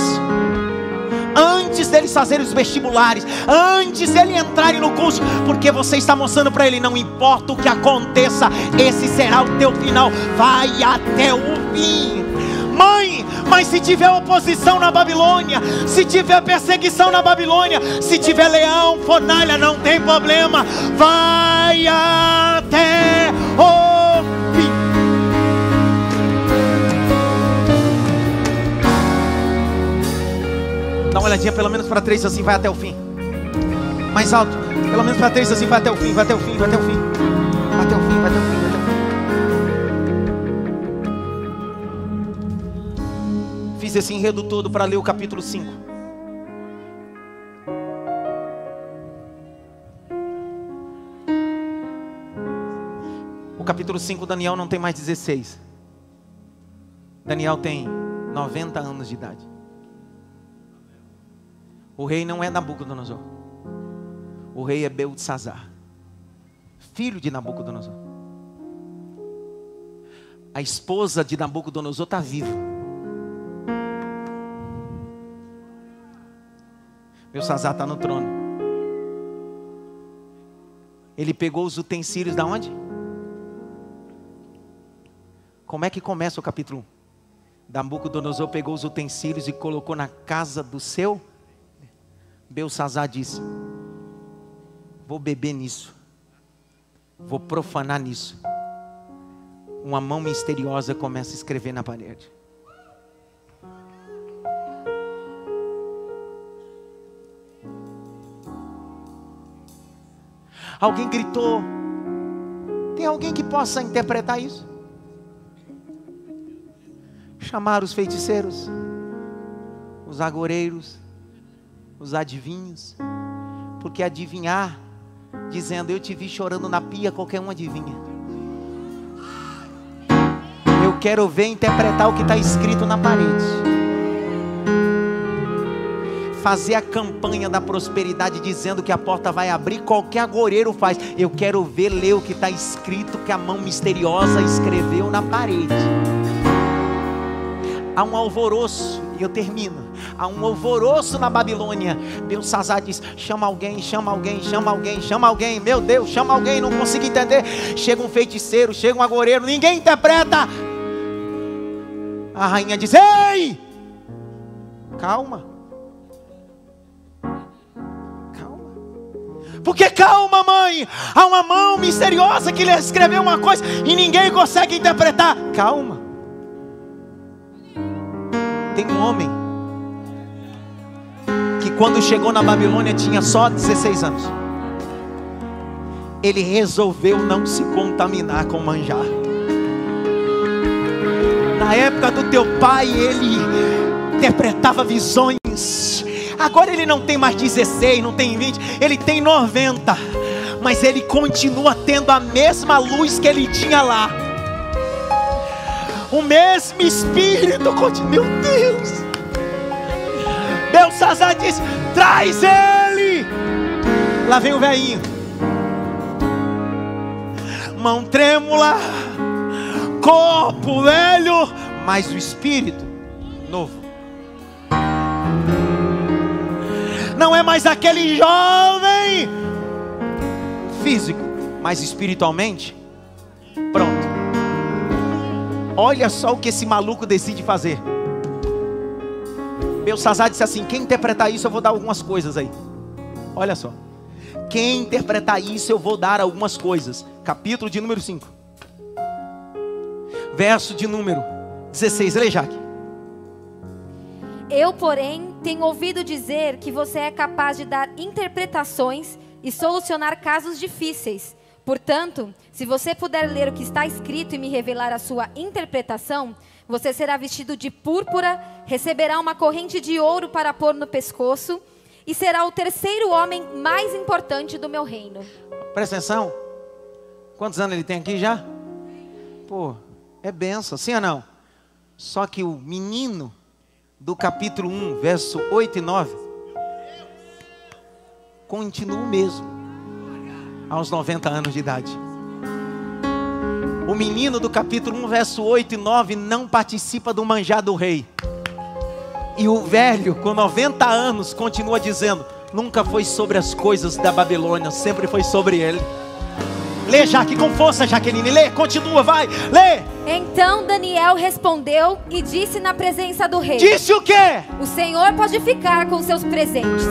antes deles fazerem os vestibulares, antes deles entrarem no curso, porque você está mostrando para ele: não importa o que aconteça, esse será o teu final, vai até o fim. Mãe, mas se tiver oposição na Babilônia, se tiver perseguição na Babilônia, se tiver leão, fornalha, não tem problema, vai até o fim. Dá uma olhadinha pelo menos para 3 assim: vai até o fim. Mais alto, pelo menos para 3 assim: vai até o fim, vai até o fim, vai até o fim. Vai até o fim, vai até o fim, vai até o fim. Fiz esse enredo todo para ler o capítulo 5. O capítulo 5, Daniel não tem mais 16. Daniel tem 90 anos de idade. O rei não é Nabucodonosor. O rei é Beltesazar, filho de Nabucodonosor. A esposa de Nabucodonosor está viva. Beltesazar está no trono. Ele pegou os utensílios da onde? Como é que começa o capítulo 1? Nabucodonosor pegou os utensílios e colocou na casa do seu. Beltesazar disse: vou beber nisso, vou profanar nisso. Uma mão misteriosa começa a escrever na parede. Alguém gritou. Tem alguém que possa interpretar isso? Chamar os feiticeiros, os agoreiros, os adivinhos. Porque adivinhar, dizendo: eu te vi chorando na pia, qualquer um adivinha. Eu quero ver interpretar o que está escrito na parede. Fazer a campanha da prosperidade dizendo que a porta vai abrir, qualquer agoureiro faz. Eu quero ver ler o que está escrito, que a mão misteriosa escreveu na parede. Há um alvoroço, e eu termino. Há um alvoroço na Babilônia. Beltesazar diz: chama alguém, chama alguém, chama alguém, chama alguém. Meu Deus, chama alguém, não consigo entender. Chega um feiticeiro, chega um agoureiro, ninguém interpreta. A rainha diz: ei, calma. Porque calma, mãe, há uma mão misteriosa que lhe escreveu uma coisa e ninguém consegue interpretar. Calma. Tem um homem que quando chegou na Babilônia tinha só 16 anos. ele resolveu não se contaminar com manjar. Na época do teu pai, ele interpretava visões. Agora ele não tem mais 16, não tem 20, ele tem 90. Mas ele continua tendo a mesma luz que ele tinha lá. O mesmo Espírito continua. Meu Deus! Belsazar disse: traz ele. Lá vem o velhinho, mão trêmula, corpo velho, mas o espírito novo. Não é mais aquele jovem físico, mas espiritualmente pronto. Olha só o que esse maluco decide fazer. Belsazar disse assim: quem interpretar isso eu vou dar algumas coisas aí. Olha só, quem interpretar isso eu vou dar algumas coisas. Capítulo de número 5, verso de número 16. Lê, Jaque. Eu, porém, tenho ouvido dizer que você é capaz de dar interpretações e solucionar casos difíceis. Portanto, se você puder ler o que está escrito e me revelar a sua interpretação, você será vestido de púrpura, receberá uma corrente de ouro para pôr no pescoço e será o terceiro homem mais importante do meu reino. Presta atenção. Quantos anos ele tem aqui já? Pô, é benção, sim ou não? Só que o menino do capítulo 1, verso 8 e 9 continua o mesmo aos 90 anos de idade. O menino do capítulo 1, verso 8 e 9 não participa do manjar do rei. E o velho com 90 anos continua dizendo: nunca foi sobre as coisas da Babilônia, sempre foi sobre ele. Lê, Jaque, com força, Jaqueline, lê, continua, vai, lê. Então Daniel respondeu e disse na presença do rei: disse o quê? O Senhor pode ficar com seus presentes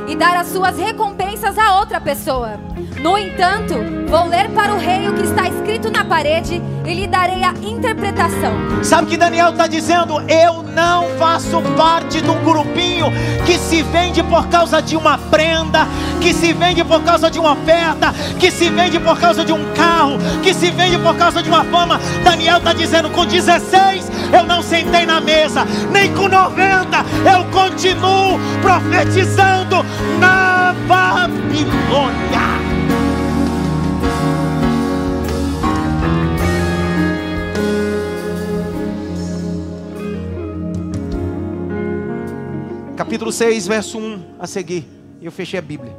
e dar as suas recompensas a outra pessoa. No entanto, vou ler para o rei o que está escrito na parede e lhe darei a interpretação. Sabe o que Daniel está dizendo? Eu não faço parte de um grupinho que se vende por causa de uma prenda, que se vende por causa de uma oferta, que se vende por causa de um carro, que se vende por causa de uma fama. Daniel está dizendo: com 16 eu não sentei na mesa, nem com 90 eu continuo profetizando na Babilônia. Capítulo 6, verso 1 a seguir. Eu fechei a Bíblia.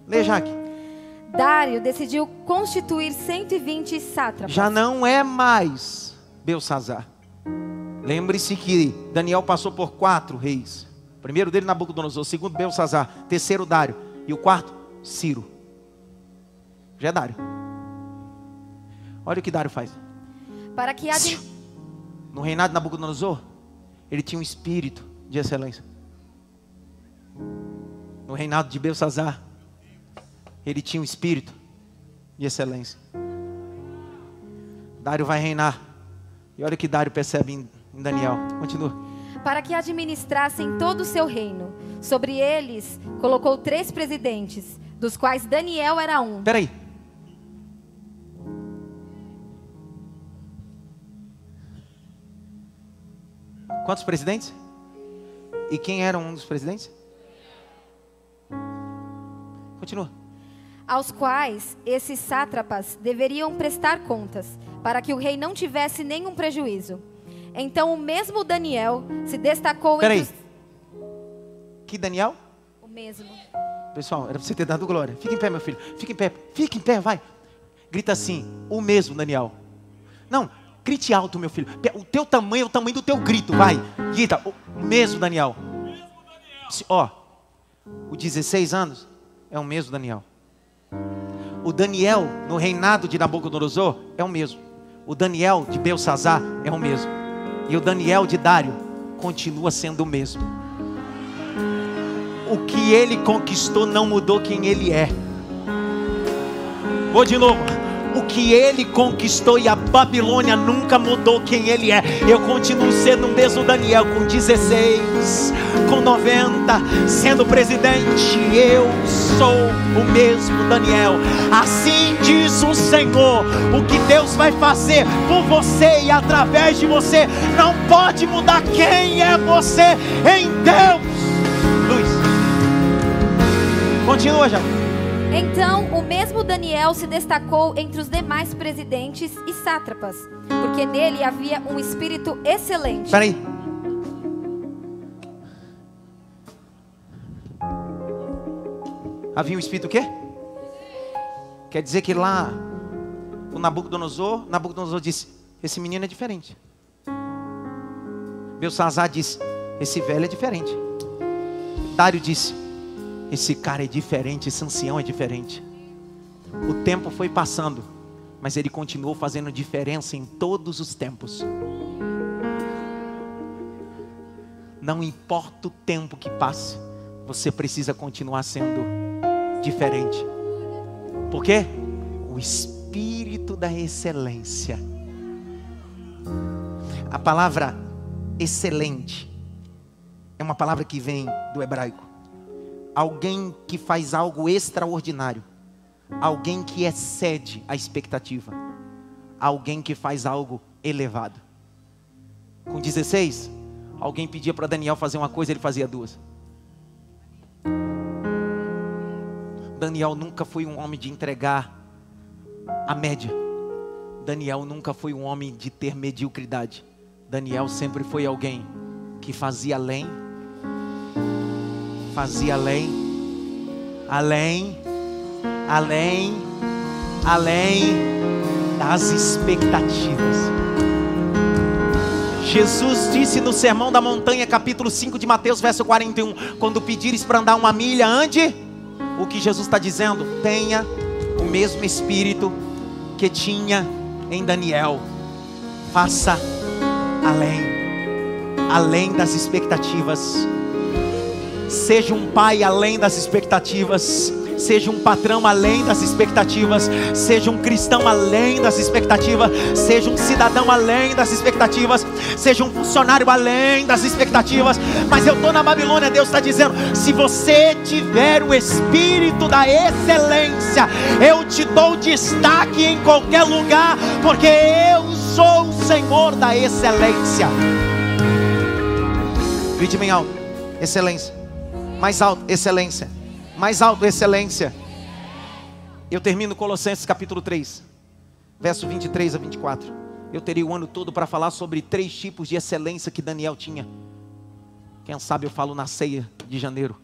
Lê, Jaque. Dário decidiu constituir 120 sátrapas. Já não é mais Belsazar. Lembre-se que Daniel passou por 4 reis. O primeiro dele, Nabucodonosor. O segundo, Belsazar. Terceiro, Dário. E o quarto, Ciro. Já é Dário. Olha o que Dário faz. Para que no reinado de Nabucodonosor, ele tinha um espírito de excelência. No reinado de Belsazar, ele tinha um espírito de excelência. Dário vai reinar. E olha o que Dário percebe em Daniel. Continua. Para que administrassem todo o seu reino. Sobre eles colocou 3 presidentes, dos quais Daniel era um. Peraí. Quantos presidentes? E quem era um dos presidentes? Continua. Aos quais esses sátrapas deveriam prestar contas, para que o rei não tivesse nenhum prejuízo. Então o mesmo Daniel se destacou Peraí. entre Que Daniel? O mesmo. Pessoal, era para você ter dado glória. Fica em pé, meu filho. Fica em pé, vai. Grita assim: o mesmo Daniel. Não, grite alto, meu filho. O teu tamanho é o tamanho do teu grito, vai. Grita: o mesmo Daniel. Ó, o 16 anos é o mesmo Daniel. O Daniel no reinado de Nabucodonosor é o mesmo. O Daniel de Belsazar é o mesmo. E o Daniel de Dário continua sendo o mesmo. O que ele conquistou não mudou quem ele é. Vou de novo. o que ele conquistou, e a Babilônia nunca mudou quem ele é. Eu continuo sendo o mesmo Daniel, com 16, com 90, sendo presidente. Eu sou o mesmo Daniel. Assim diz o Senhor: o que Deus vai fazer por você e através de você não pode mudar quem é você em Deus. Luiz, continua já. Então o mesmo Daniel se destacou entre os demais presidentes e sátrapas, porque nele havia um espírito excelente. Espera aí. Havia um espírito o quê? Quer dizer que lá o Nabucodonosor disse: esse menino é diferente. Belsazar disse: esse velho é diferente. Dário disse: esse cara é diferente, esse ancião é diferente. O tempo foi passando, mas ele continuou fazendo diferença em todos os tempos. Não importa o tempo que passe, você precisa continuar sendo diferente. Por quê? O espírito da excelência. A palavra excelente é uma palavra que vem do hebraico. Alguém que faz algo extraordinário. Alguém que excede a expectativa. Alguém que faz algo elevado. Com 16, alguém pedia para Daniel fazer uma coisa, ele fazia duas. Daniel nunca foi um homem de entregar a média. Daniel nunca foi um homem de ter mediocridade. Daniel sempre foi alguém que fazia além. Fazia além. Além das expectativas. Jesus disse no Sermão da Montanha, capítulo 5 de Mateus, verso 41: quando pedires para andar uma milha, ande. O que Jesus está dizendo? Tenha o mesmo espírito que tinha em Daniel. Faça além das expectativas. Seja um pai além das expectativas. Seja um patrão além das expectativas. Seja um cristão além das expectativas. Seja um cidadão além das expectativas. Seja um funcionário além das expectativas. Mas eu estou na Babilônia, Deus está dizendo: se você tiver o espírito da excelência, eu te dou destaque em qualquer lugar, porque eu sou o Senhor da excelência. Grite bem alto: excelência. Mais alto: excelência. Mais alto: excelência. Eu termino Colossenses capítulo 3, verso 23 a 24. Eu teria o ano todo para falar sobre 3 tipos de excelência que Daniel tinha. Quem sabe eu falo na ceia de janeiro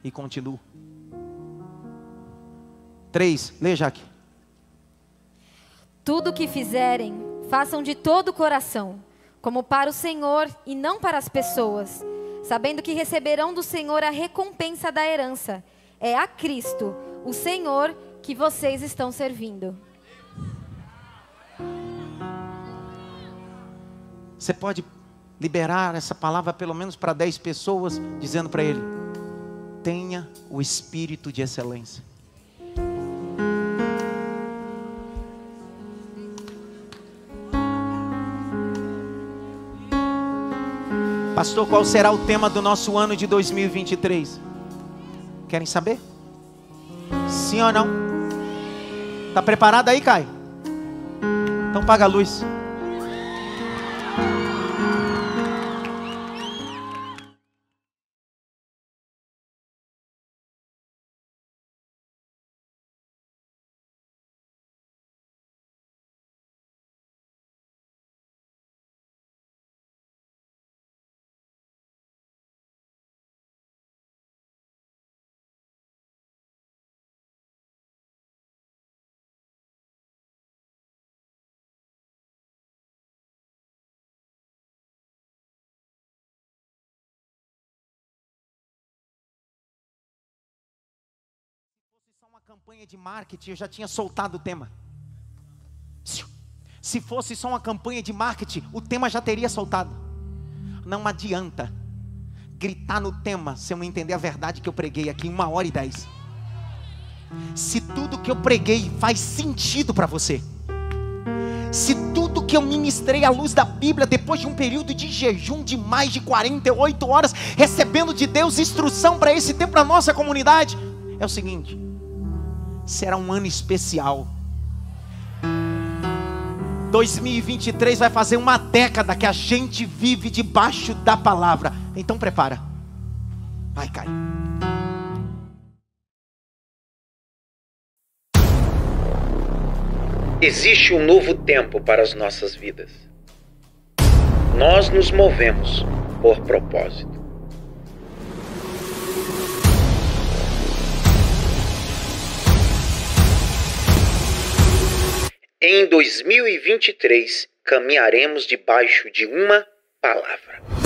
e continuo. 3, lê, Jaque. Tudo o que fizerem, façam de todo o coração, como para o Senhor e não para as pessoas, sabendo que receberão do Senhor a recompensa da herança. É a Cristo, o Senhor, que vocês estão servindo. Você pode liberar essa palavra pelo menos para 10 pessoas, dizendo para ele: tenha o espírito de excelência. Pastor, qual será o tema do nosso ano de 2023? Querem saber? Sim ou não? Está preparado aí, Caio? Então paga a luz. Uma campanha de marketing, eu já tinha soltado o tema. Se fosse só uma campanha de marketing, o tema já teria soltado. Não adianta gritar no tema se eu não entender a verdade que eu preguei aqui em 1h10. Se tudo que eu preguei faz sentido para você, se tudo que eu ministrei à luz da Bíblia, depois de um período de jejum de mais de 48 horas, recebendo de Deus instrução para esse tempo, para a nossa comunidade, é o seguinte: será um ano especial. 2023 vai fazer uma década que a gente vive debaixo da palavra. Então prepara. Vai, Caio. Existe um novo tempo para as nossas vidas. Nós nos movemos por propósito. Em 2023, caminharemos debaixo de uma palavra.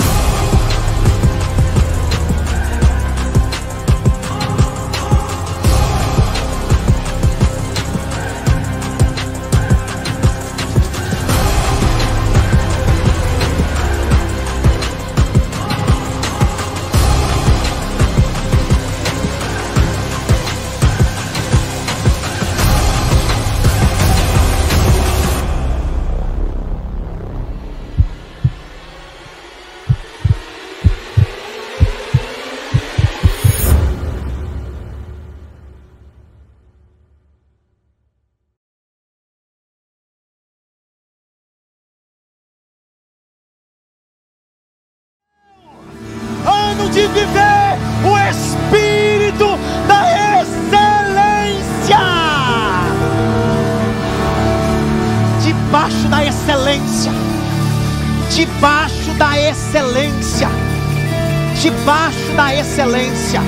De viver o espírito da excelência, debaixo da excelência, debaixo da excelência, debaixo da excelência.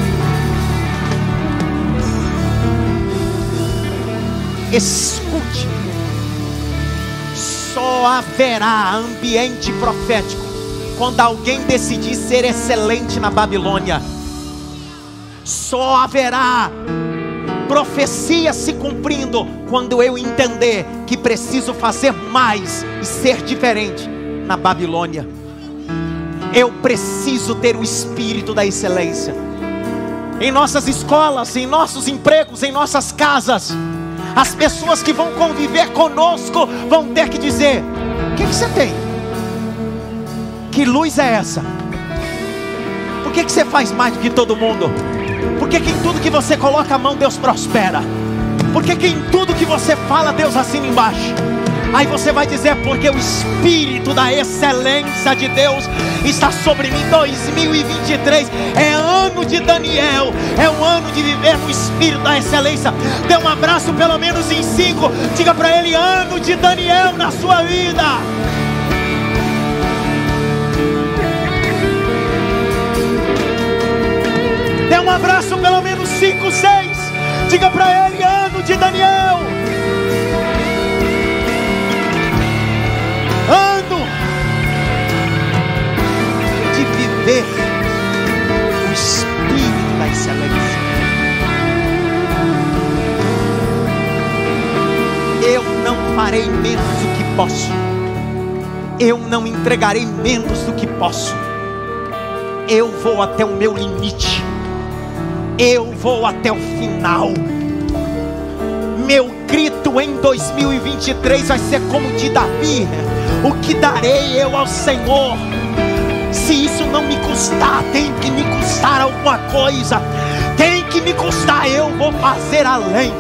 Escute, só haverá ambiente profético quando alguém decidir ser excelente na Babilônia. Só haverá profecia se cumprindo quando eu entender que preciso fazer mais e ser diferente na Babilônia. Eu preciso ter o espírito da excelência. Em nossas escolas, em nossos empregos, em nossas casas, as pessoas que vão conviver conosco vão ter que dizer: o que você tem? Que luz é essa? Por que você faz mais do que todo mundo? Por que em tudo que você coloca a mão, Deus prospera? Por que em tudo que você fala, Deus assina embaixo? Aí você vai dizer: porque o espírito da excelência de Deus está sobre mim. 2023 é ano de Daniel, é um ano de viver no espírito da excelência. Dê um abraço pelo menos em 5, diga para ele: ano de Daniel na sua vida. Dê um abraço pelo menos 5, 6. Diga para ele: ano de Daniel. Ano de viver o espírito da excelência. Eu não farei menos do que posso. Eu não entregarei menos do que posso. Eu vou até o meu limite. Eu vou até o final. Meu grito em 2023 vai ser como de Davi: o que darei eu ao Senhor? Se isso não me custar, tem que me custar alguma coisa. Tem que me custar, eu vou fazer além.